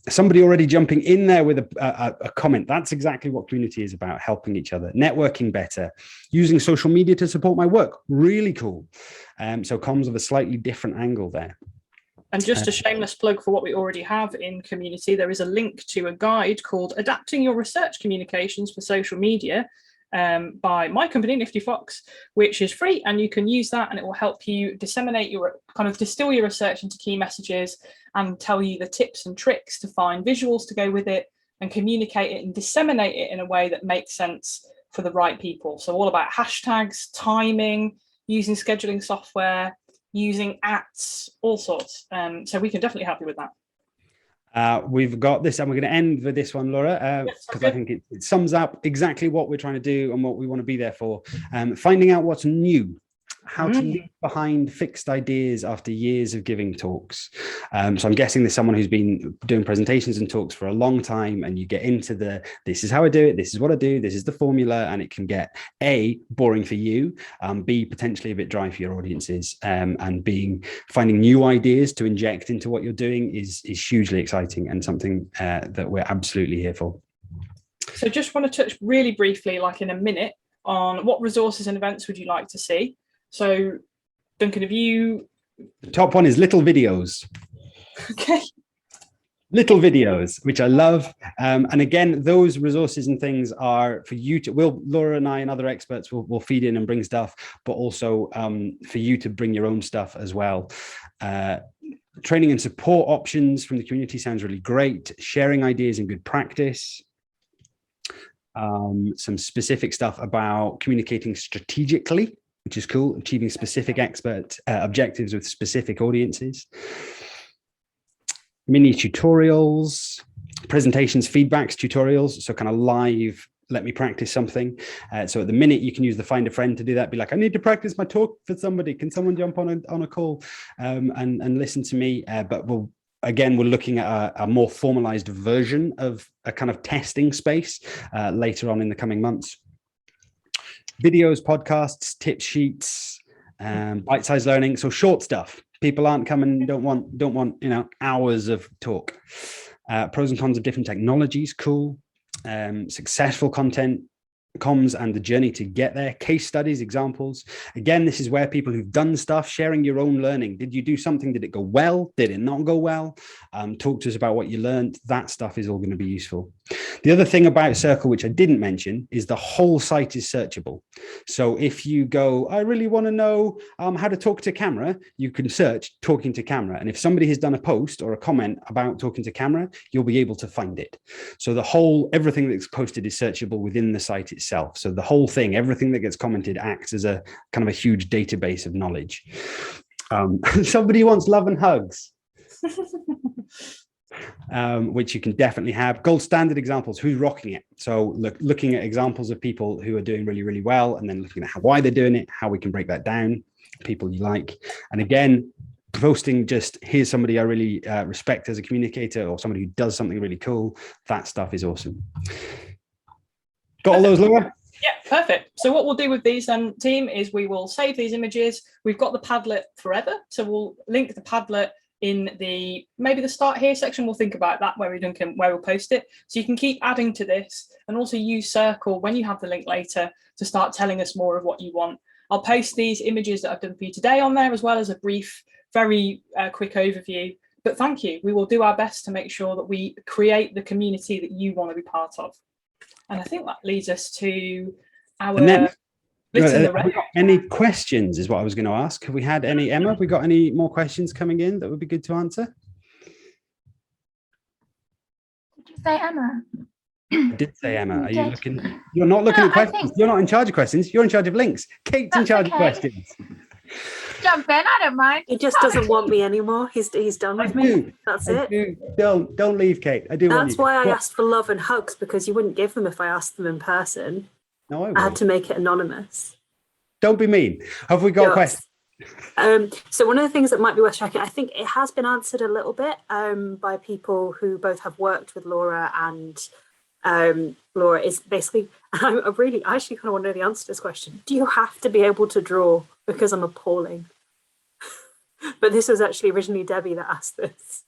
Somebody already jumping in there with a comment. That's exactly what community is about: helping each other, networking better, using social media to support my work. Really cool. So comms of a slightly different angle there. And just a shameless plug for what we already have in community, there is a link to a guide called Adapting Your Research Communications for Social Media by my company, Nifty Fox, which is free, and you can use that and it will help you disseminate your, kind of distill your research into key messages and tell you the tips and tricks to find visuals to go with it and communicate it and disseminate it in a way that makes sense for the right people. So all about hashtags, timing, using scheduling software, using ats, all sorts. So we can definitely help you with that. We've got this, and we're going to end with this one, Laura, because I think it sums up exactly what we're trying to do and what we want to be there for. Finding out what's new, how to leave behind fixed ideas after years of giving talks. So I'm guessing there's someone who's been doing presentations and talks for a long time, and you get into this is how I do it, this is what I do, this is the formula, and it can get A, boring for you, B, potentially a bit dry for your audiences, and finding new ideas to inject into what you're doing is hugely exciting and something that we're absolutely here for. So just want to touch really briefly, like in a minute, on what resources and events would you like to see? So, Duncan, have you... The top one is little videos. Okay. Little videos, which I love. And again, those resources and things are for you to... Laura and I and other experts will feed in and bring stuff, but also for you to bring your own stuff as well. Training and support options from the community sounds really great. Sharing ideas and good practice. Some specific stuff about communicating strategically, which is cool, achieving specific expert objectives with specific audiences. Mini tutorials, presentations, feedbacks, tutorials, so kind of live, let me practice something. So at the minute, you can use the Find a Friend to do that. Be like, I need to practice my talk for somebody. Can someone jump on a call and listen to me? But we're looking at a more formalized version of a kind of testing space later on in the coming months. Videos, podcasts, tip sheets, bite-sized learning. So short stuff. People aren't coming, don't want hours of talk. Pros and cons of different technologies, cool. Successful content, comms and the journey to get there, case studies, examples. Again, this is where people who've done stuff, sharing your own learning. Did you do something? Did it go well? Did it not go well? Talk to us about what you learned. That stuff is all going to be useful. The other thing about Circle, which I didn't mention, is the whole site is searchable. So if you go, I really want to know how to talk to camera, you can search talking to camera. And if somebody has done a post or a comment about talking to camera, you'll be able to find it. So everything that's posted is searchable within the site itself. So the whole thing, everything that gets commented acts as a kind of a huge database of knowledge. Somebody wants love and hugs. Which you can definitely have. Gold standard examples, who's rocking it? So looking at examples of people who are doing really, really well, and then looking at why they're doing it, how we can break that down, people you like. And again, posting just, here's somebody I really respect as a communicator, or somebody who does something really cool. That stuff is awesome. Got all those, Laura? Yeah, perfect. So what we'll do with these team is we will save these images. We've got the Padlet forever. So we'll link the Padlet in maybe the start here section. We'll think about that where we'll post it. So you can keep adding to this, and also use Circle when you have the link later to start telling us more of what you want. I'll post these images that I've done for you today on there, as well as a brief, very quick overview. But thank you. We will do our best to make sure that we create the community that you want to be part of. And I think that leads us to our... Any questions is what I was going to ask. Have we had any, Emma? Have we got any more questions coming in that would be good to answer? Did you say Emma? I did say Emma. Are you looking? You're not looking at questions. You're not in charge of questions. You're in charge of links. Kate's in charge of questions. Jump in, I don't mind. He just doesn't want me anymore. He's done with me. That's it. Don't leave, Kate. I do. That's why I asked for love and hugs, because you wouldn't give them if I asked them in person. No, I had to make it anonymous. Don't be mean. Have we got questions? So one of the things that might be worth checking, I think it has been answered a little bit by people who both have worked with Laura and Laura, is basically, I actually kind of want to know the answer to this question. Do you have to be able to draw? Because I'm appalling. But this was actually originally Debbie that asked this.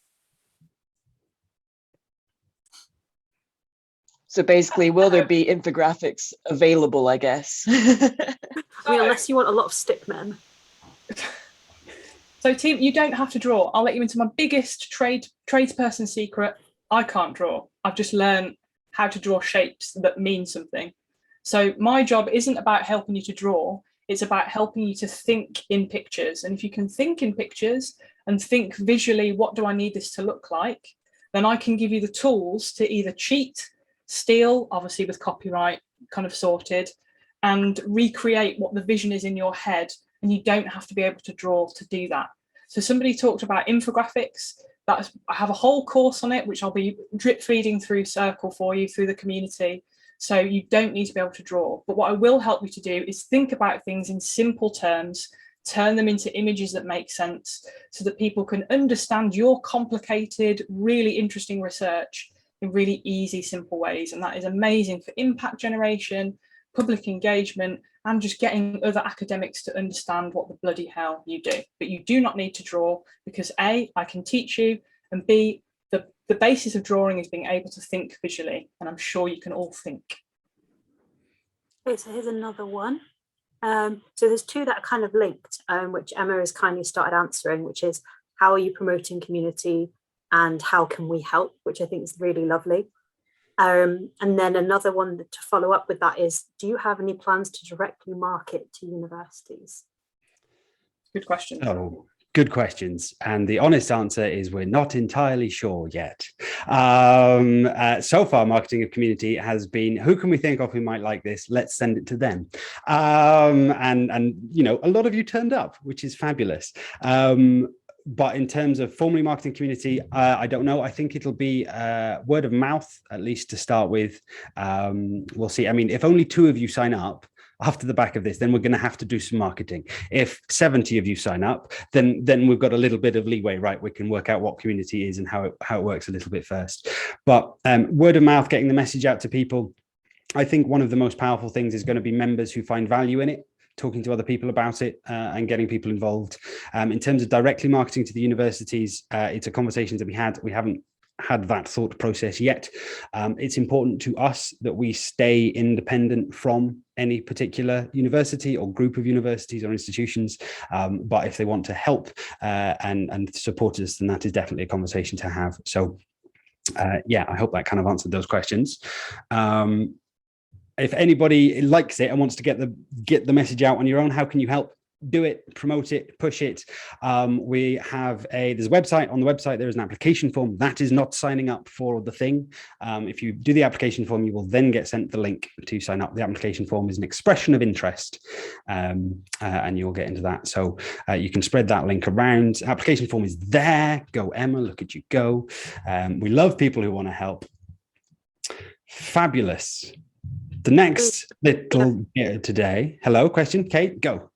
So basically, will there be infographics available, I guess? I mean, unless you want a lot of stick men. So team, you don't have to draw. I'll let you into my biggest tradesperson secret. I can't draw. I've just learned how to draw shapes that mean something. So my job isn't about helping you to draw. It's about helping you to think in pictures. And if you can think in pictures and think visually, what do I need this to look like? Then I can give you the tools to either cheat, steal, obviously with copyright kind of sorted, and recreate what the vision is in your head. And you don't have to be able to draw to do that. So somebody talked about infographics. I have a whole course on it, which I'll be drip feeding through Circle for you through the community. So you don't need to be able to draw. But what I will help you to do is think about things in simple terms, turn them into images that make sense so that people can understand your complicated, really interesting research in really easy, simple ways. And that is amazing for impact generation, public engagement, and just getting other academics to understand what the bloody hell you do. But you do not need to draw because A, I can teach you, and B, the basis of drawing is being able to think visually, and I'm sure you can all think. Okay, so here's another one. So there's two that are kind of linked, which Emma has kindly started answering, which is how are you promoting community and how can we help, which I think is really lovely. And then another one to follow up with that is, do you have any plans to directly market to universities? Good question. Oh, good questions. And the honest answer is we're not entirely sure yet. So far, marketing of community has been, who can we think of who might like this? Let's send it to them. And you know, a lot of you turned up, which is fabulous. But in terms of formally marketing community, I don't know. I think it'll be word of mouth, at least to start with. We'll see. I mean, if only 2 of you sign up after the back of this, then we're going to have to do some marketing. If 70 of you sign up, then we've got a little bit of leeway, right? We can work out what community is and how it works a little bit first. But word of mouth, getting the message out to people. I think one of the most powerful things is going to be members who find value in it, talking to other people about it and getting people involved. In terms of directly marketing to the universities, it's a conversation that we haven't had that thought process yet. It's important to us that we stay independent from any particular university or group of universities or institutions. But if they want to help and support us, then that is definitely a conversation to have. So yeah, I hope that kind of answered those questions. If anybody likes it and wants to get the message out on your own, how can you help? Do it, promote it, push it. We have there's a website. On the website, there is an application form. That is not signing up for the thing. If you do the application form, you will then get sent the link to sign up. The application form is an expression of interest, and you'll get into that. So you can spread that link around. Application form is there. Go, Emma, look at you go. We love people who want to help. Fabulous. The next little bit today. Hello, question, Kate, go.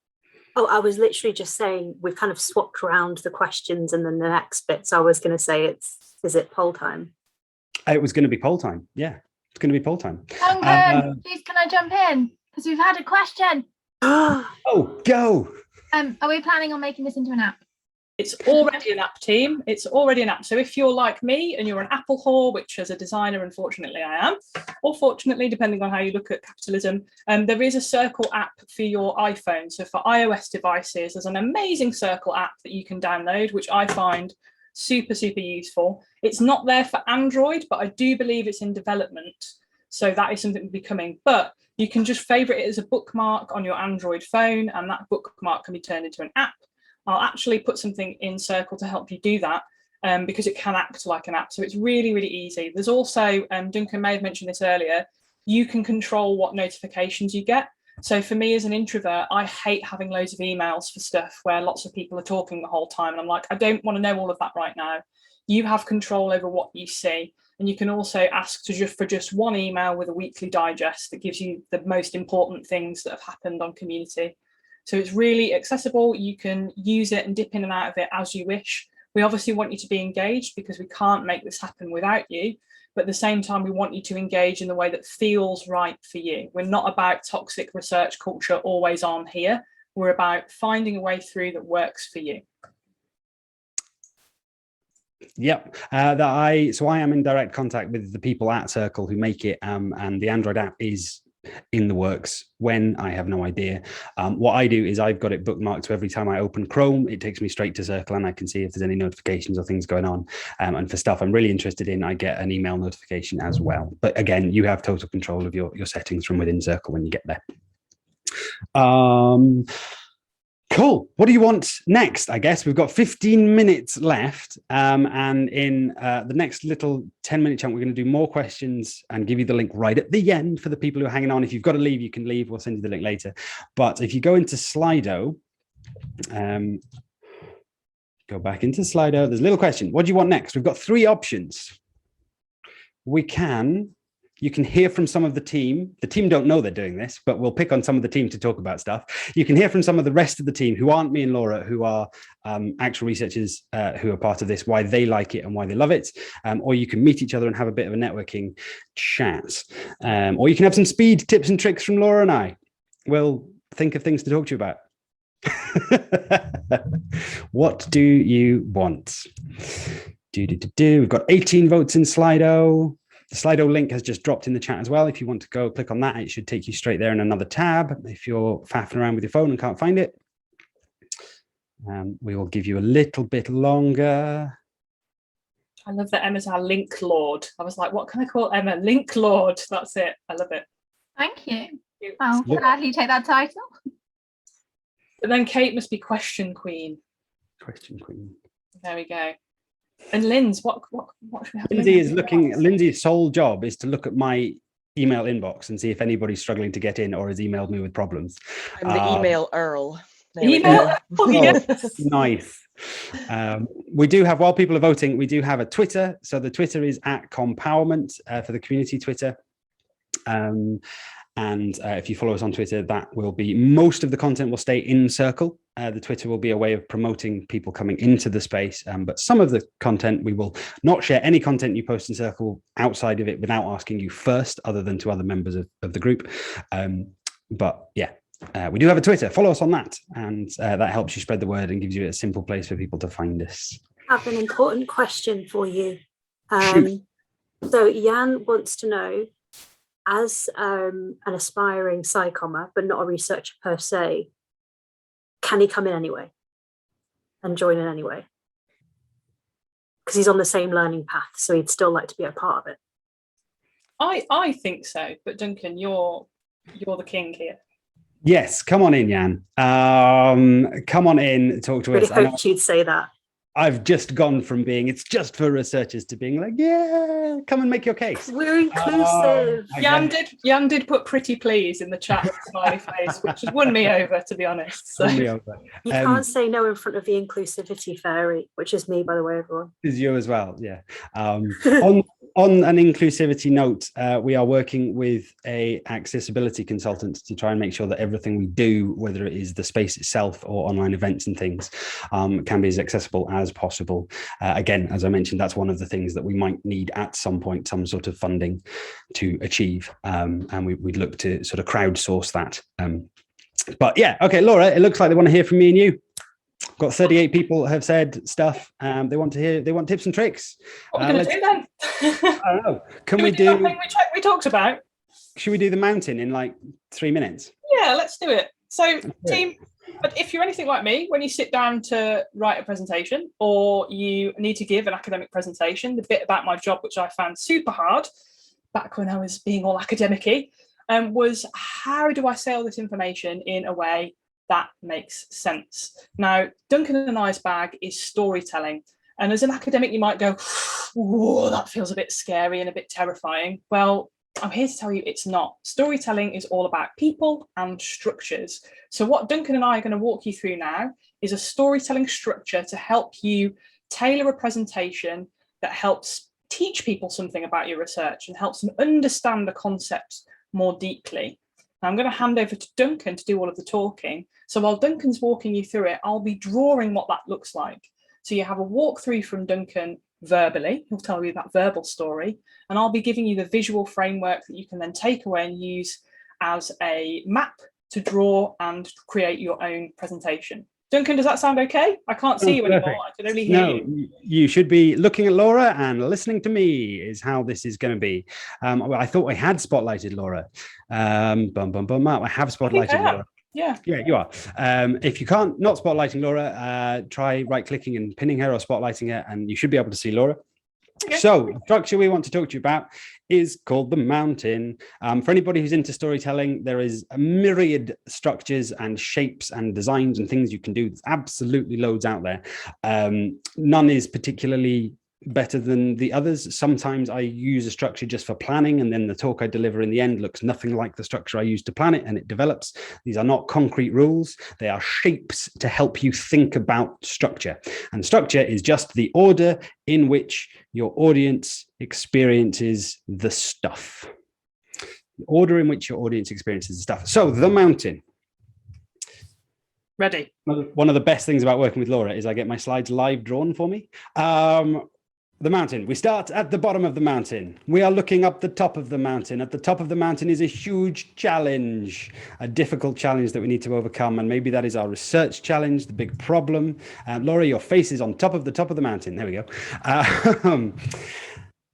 Oh, I was literally just saying we've kind of swapped around the questions and then the next bit. So I was going to say is it poll time? It was going to be poll time. Yeah, it's going to be poll time. Duncan, please can I jump in? Because we've had a question. Oh, go. Are we planning on making this into an app? It's already an app, team. It's already an app. So if you're like me and you're an Apple whore, which as a designer, unfortunately I am, or fortunately, depending on how you look at capitalism, there is a Circle app for your iPhone. So for iOS devices, there's an amazing Circle app that you can download, which I find super, super useful. It's not there for Android, but I do believe it's in development. So that is something to be coming. But you can just favorite it as a bookmark on your Android phone, and that bookmark can be turned into an app. I'll actually put something in Circle to help you do that because it can act like an app. So it's really, really easy. There's also, Duncan may have mentioned this earlier, you can control what notifications you get. So for me as an introvert, I hate having loads of emails for stuff where lots of people are talking the whole time. And I'm like, I don't want to know all of that right now. You have control over what you see. And you can also ask for just one email with a weekly digest that gives you the most important things that have happened on community. So it's really accessible. You can use it and dip in and out of it as you wish. We obviously want you to be engaged because we can't make this happen without you. But at the same time, we want you to engage in the way that feels right for you. We're not about toxic research culture always on here. We're about finding a way through that works for you. Yep. So I am in direct contact with the people at Circle who make it, and the Android app is in the works. When, I have no idea. What I do is I've got it bookmarked, so every time I open Chrome, it takes me straight to Circle and I can see if there's any notifications or things going on. And for stuff I'm really interested in, I get an email notification as well. But again, you have total control of your settings from within Circle when you get there. Cool. What do you want next? I guess we've got 15 minutes left. And in the next little 10-minute chunk, we're going to do more questions and give you the link right at the end for the people who are hanging on. If you've got to leave, you can leave. We'll send you the link later. But if you go into Slido, go back into Slido, there's a little question. What do you want next? We've got 3 options. You can hear from some of the team. The team don't know they're doing this, but we'll pick on some of the team to talk about stuff. You can hear from some of the rest of the team who aren't me and Laura, who are actual researchers who are part of this, why they like it and why they love it. Or you can meet each other and have a bit of a networking chat. Or you can have some speed tips and tricks from Laura and I. We'll think of things to talk to you about. What do you want? We've got 18 votes in Slido. The Slido link has just dropped in the chat as well. If you want to go click on that, it should take you straight there in another tab. If you're faffing around with your phone and can't find it, we will give you a little bit longer. I love that Emma's our link lord. I was like, what can I call Emma? Link lord. That's it. I love it. Thank you. I'll gladly take that title. But then Kate must be question queen. Question queen. There we go. And Linz, what should we have? Lindsay is looking. Lindsay's sole job is to look at my email inbox and see if anybody's struggling to get in or has emailed me with problems. I'm the email Earl. Email. Oh, yes. Nice. We do have, while people are voting, we do have a Twitter. So the Twitter is @Compowerment for the community Twitter. And if you follow us on Twitter, that will be, most of the content will stay in Circle. The Twitter will be a way of promoting people coming into the space. But some of the content, we will not share any content you post in Circle outside of it without asking you first, other than to other members of the group. But yeah, we do have a Twitter. Follow us on that. And that helps you spread the word and gives you a simple place for people to find us. I have an important question for you. So Jan wants to know, as an aspiring psychommer, but not a researcher per se, can he come in anyway and join in anyway? Because he's on the same learning path, so he'd still like to be a part of it. I think so, but Duncan, you're the king here. Yes, come on in, Jan. Come on in, talk to us. I really hoped you'd say that. I've just gone from being it's just for researchers to being like, yeah, come and make your case. We're inclusive. Jan did put pretty please in the chat with a smiley face, which has won me over, to be honest. So. You can't say no in front of the inclusivity fairy, which is me, by the way, everyone. Is you as well, yeah. On an inclusivity note, we are working with a accessibility consultant to try and make sure that everything we do, whether it is the space itself or online events and things, can be as accessible as possible. Again, as I mentioned, that's one of the things that we might need at some point, some sort of funding to achieve. And we'd look to sort of crowdsource that. But yeah, okay, Laura, it looks like they want to hear from me and you. Got 38 people have said stuff. They want tips and tricks. What are we going to do then? I don't know. Can we do that thing we talked about? Should we do the mountain in like 3 minutes? Yeah, let's do it. So, team, but if you're anything like me, when you sit down to write a presentation or you need to give an academic presentation, the bit about my job, which I found super hard back when I was being all academic-y, was how do I say all this information in a way that makes sense? Now, Duncan and I's bag is storytelling. And as an academic, you might go, whoa, that feels a bit scary and a bit terrifying. Well, I'm here to tell you it's not. Storytelling is all about people and structures. So what Duncan and I are going to walk you through now is a storytelling structure to help you tailor a presentation that helps teach people something about your research and helps them understand the concepts more deeply. Now I'm going to hand over to Duncan to do all of the talking. So while Duncan's walking you through it, I'll be drawing what that looks like. So you have a walkthrough from Duncan verbally. He'll tell you that verbal story, and I'll be giving you the visual framework that you can then take away and use as a map to draw and create your own presentation. Duncan, does that sound okay? I can't see you anymore. I can only hear you. No, you should be looking at Laura and listening to me is how this is going to be. I thought I had spotlighted Laura. I have spotlighted Laura. Yeah, you are. If you can't, not spotlighting Laura, try right-clicking and pinning her or spotlighting her, and you should be able to see Laura. Okay. So the structure we want to talk to you about is called the mountain. For anybody who's into storytelling, there is a myriad structures and shapes and designs and things you can do. There's absolutely loads out there. None is particularly better than the others. Sometimes I use a structure just for planning, and then the talk I deliver in the end looks nothing like the structure I used to plan it, and it develops. These are not concrete rules. They are shapes to help you think about structure. And structure is just the order in which your audience experiences the stuff. The order in which your audience experiences the stuff. So the mountain. Ready. One of the best things about working with Laura is I get my slides live drawn for me. The mountain. We start at the bottom of the mountain. We are looking up the top of the mountain. At the top of the mountain is a huge challenge, a difficult challenge that we need to overcome. And maybe that is our research challenge, the big problem. Laura, your face is on top of the mountain. There we go.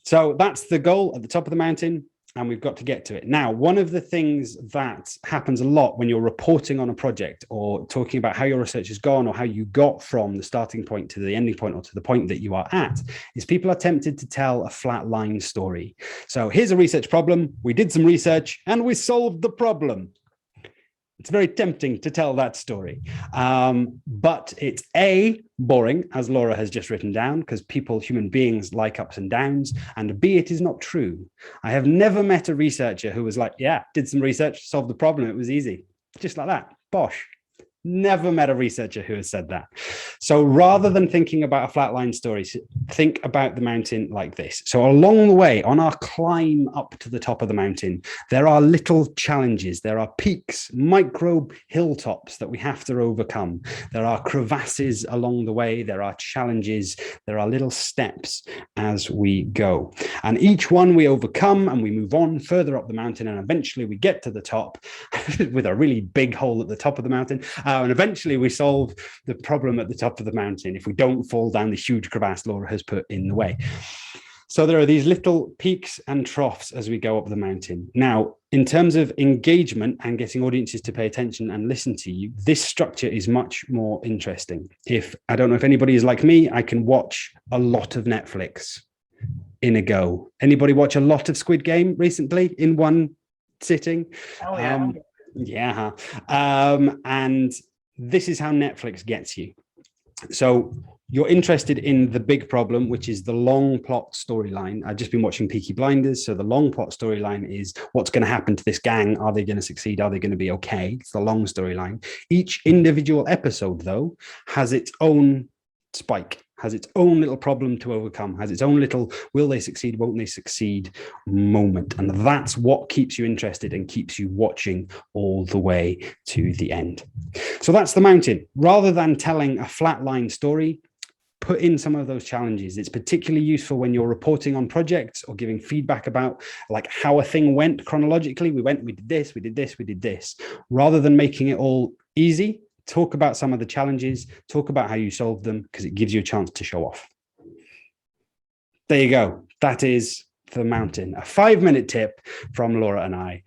So that's the goal at the top of the mountain, and we've got to get to it. Now, one of the things that happens a lot when you're reporting on a project or talking about how your research has gone or how you got from the starting point to the ending point or to the point that you are at is people are tempted to tell a flat line story. So here's a research problem. We did some research and we solved the problem. It's very tempting to tell that story, but it's A, boring, as Laura has just written down, because human beings like ups and downs, and B, it is not true. I have never met a researcher who was like, yeah, did some research, solved the problem, it was easy. Just like that, bosh. Never met a researcher who has said that. So rather than thinking about a flatline story, think about the mountain like this. So along the way, on our climb up to the top of the mountain, there are little challenges. There are peaks, micro hilltops that we have to overcome. There are crevasses along the way. There are challenges. There are little steps as we go. And each one we overcome and we move on further up the mountain. And eventually we get to the top with a really big hole at the top of the mountain. And eventually we solve the problem at the top of the mountain if we don't fall down the huge crevasse Laura has put in the way. So there are these little peaks and troughs as we go up the mountain. Now, in terms of engagement and getting audiences to pay attention and listen to you, this structure is much more interesting. I don't know if anybody is like me, I can watch a lot of Netflix in a go. Anybody watch a lot of Squid Game recently in one sitting? Oh, yeah. Yeah. And this is how Netflix gets you. So you're interested in the big problem, which is the long plot storyline. I've just been watching Peaky Blinders. So the long plot storyline is what's going to happen to this gang? Are they going to succeed? Are they going to be okay? It's the long storyline. Each individual episode, though, has its own spike, has its own little problem to overcome, has its own little will they succeed, won't they succeed moment. And that's what keeps you interested and keeps you watching all the way to the end. So that's the mountain. Rather than telling a flatline story, put in some of those challenges. It's particularly useful when you're reporting on projects or giving feedback about like how a thing went chronologically. We did this, we did this, we did this. Rather than making it all easy, talk about some of the challenges, talk about how you solve them, because it gives you a chance to show off. There you go. That is the mountain. A 5-minute tip from Laura and I.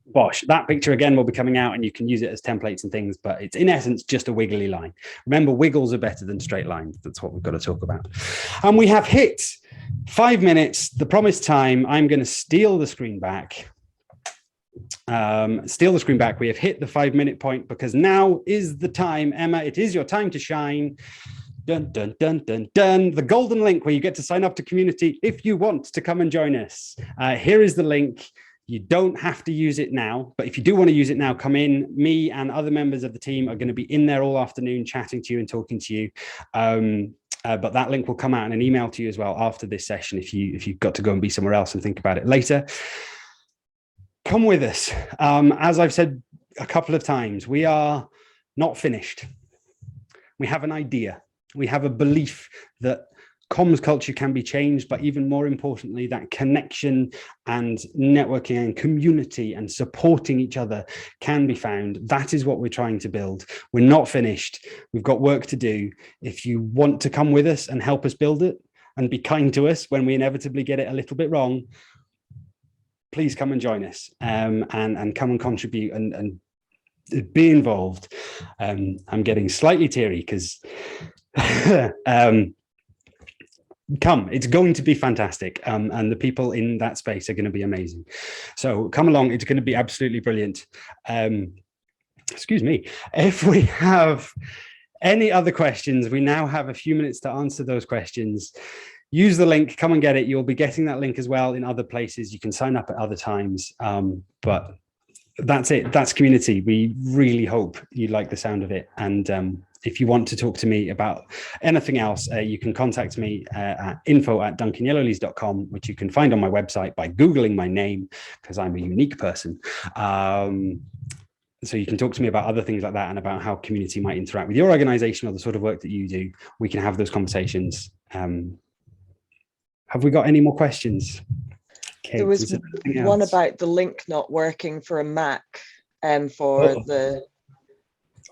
Bosh, that picture again will be coming out and you can use it as templates and things, but it's in essence just a wiggly line. Remember, wiggles are better than straight lines. That's what we've got to talk about. And we have hit 5 minutes, the promised time. I'm going to steal the screen back. We have hit the 5-minute point because now is the time, Emma. It is your time to shine. Dun, dun, dun, dun, dun. The golden link where you get to sign up to community if you want to come and join us. Here is the link. You don't have to use it now, but if you do want to use it now, come in. Me and other members of the team are going to be in there all afternoon chatting to you and talking to you. But that link will come out in an email to you as well after this session if you've got to go and be somewhere else and think about it later. come with us. As I've said a couple of times, we are not finished. We have an idea. We have a belief that comms culture can be changed, but even more importantly, that connection and networking and community and supporting each other can be found. That is what we're trying to build. We're not finished. We've got work to do. If you want to come with us and help us build it and be kind to us when we inevitably get it a little bit wrong, please come and join us, and come and contribute and be involved. I'm getting slightly teary because come, it's going to be fantastic, and the people in that space are going to be amazing. So come along, it's going to be absolutely brilliant. Excuse me. If we have any other questions, we now have a few minutes to answer those questions. Use the link, come and get it. You'll be getting that link as well in other places. You can sign up at other times, but that's it. That's community. We really hope you like the sound of it. And if you want to talk to me about anything else, you can contact me at info@duncanyellowlees.com, which you can find on my website by Googling my name, because I'm a unique person. So you can talk to me about other things like that and about how community might interact with your organization or the sort of work that you do. We can have those conversations. Have we got any more questions? Okay, there was one about the link not working for a Mac for the...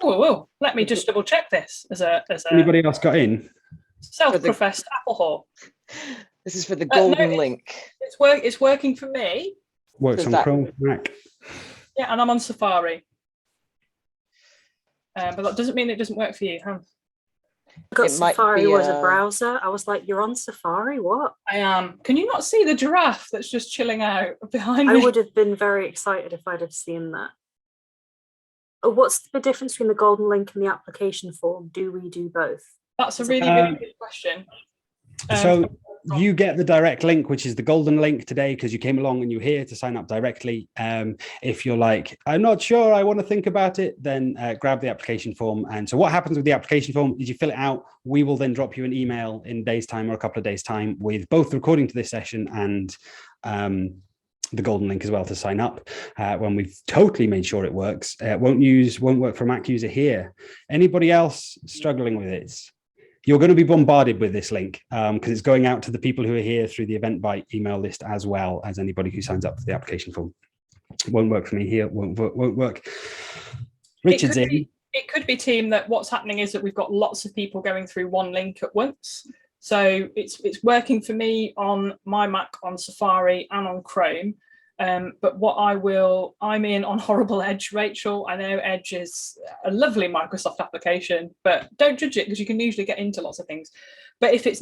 Oh, let me just double check this. As a Anybody else got in? Self-professed Apple whore. This is for the golden link. It's working for me. Works on Chrome, Mac. Yeah, and I'm on Safari. But that doesn't mean it doesn't work for you, huh? I got Safari was a browser. I was like, you're on Safari? What? I am. Can you not see the giraffe that's just chilling out behind me? I would have been very excited if I'd have seen that. What's the difference between the golden link and the application form? Do we do both? That's a really, really good question. So you get the direct link, which is the golden link today, because you came along and you're here to sign up directly. If you're like, I'm not sure, I want to think about it, then grab the application form. And so what happens with the application form is you fill it out. We will then drop you an email in a day's time or a couple of days' time with both the recording to this session and the golden link as well to sign up. When we've totally made sure it works, won't work for a Mac user here. Anybody else struggling with it? You're going to be bombarded with this link because it's going out to the people who are here through the Eventbrite email list, as well as anybody who signs up for the application form. It won't work for me here. Won't work. Richard's in. It could be, team, that what's happening is that we've got lots of people going through one link at once. So it's working for me on my Mac, on Safari and on Chrome. But I'm in on Horrible Edge, Rachel. I know Edge is a lovely Microsoft application, but don't judge it because you can usually get into lots of things. But if it's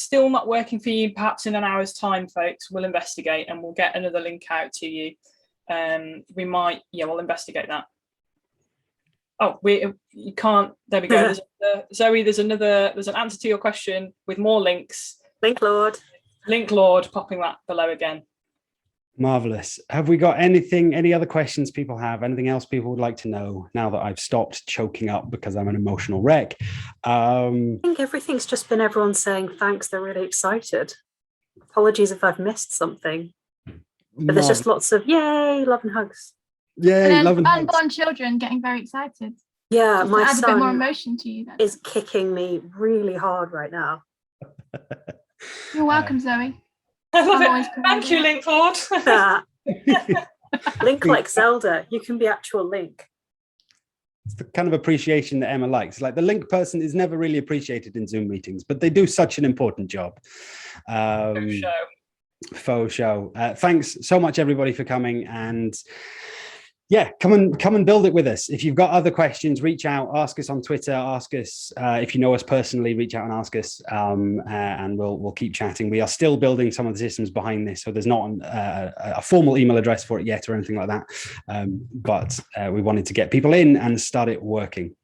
still not working for you, perhaps in an hour's time, folks, we'll investigate and we'll get another link out to you. We'll investigate that. Oh, you can't. There we go. Zoe, there's an answer to your question with more links. Link Lord popping that below again. Marvelous. Have we got any other questions people have? Anything else people would like to know now that I've stopped choking up because I'm an emotional wreck? I think everything's just been everyone saying thanks. They're really excited. Apologies if I've missed something. But there's just lots of yay, love and hugs. Yay, love and hugs. Unborn children getting very excited. Yeah, my add son a bit more emotion to you then. Is kicking me really hard right now. You're welcome, Zoe. Thank you, Link Lord. Link like Zelda. You can be actual Link. It's the kind of appreciation that Emma likes. Like, the Link person is never really appreciated in Zoom meetings, but they do such an important job. Faux show. Thanks so much, everybody, for coming. And yeah, come and build it with us. If you've got other questions, reach out, ask us on Twitter, ask us if you know us personally, reach out and ask us, and we'll keep chatting. We are still building some of the systems behind this, so there's not a formal email address for it yet or anything like that, but we wanted to get people in and start it working.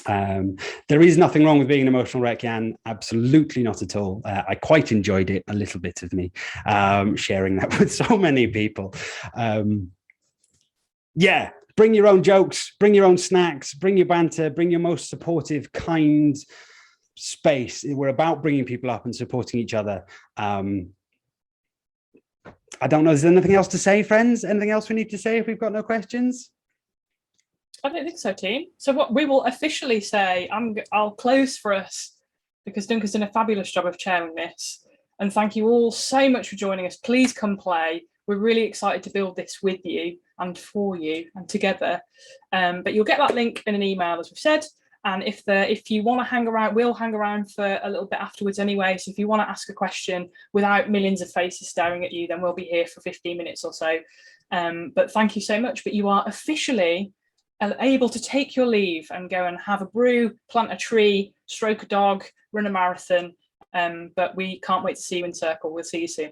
There is nothing wrong with being an emotional wreck, Jan. Absolutely not at all. I quite enjoyed it, a little bit of me sharing that with so many people. Yeah, bring your own jokes, bring your own snacks, bring your banter, bring your most supportive, kind space. We're about bringing people up and supporting each other. I don't know. Is there anything else to say, friends? Anything else we need to say if we've got no questions? I don't think so, team. So what we will officially say, I'll close for us because Duncan's done a fabulous job of chairing this. And thank you all so much for joining us. Please come play. We're really excited to build this with you and for you and together. But you'll get that link in an email, as we've said. And if you want to hang around, we'll hang around for a little bit afterwards anyway. So if you want to ask a question without millions of faces staring at you, then we'll be here for 15 minutes or so. But thank you so much. But you are officially able to take your leave and go and have a brew, plant a tree, stroke a dog, run a marathon. But we can't wait to see you in Circle. We'll see you soon.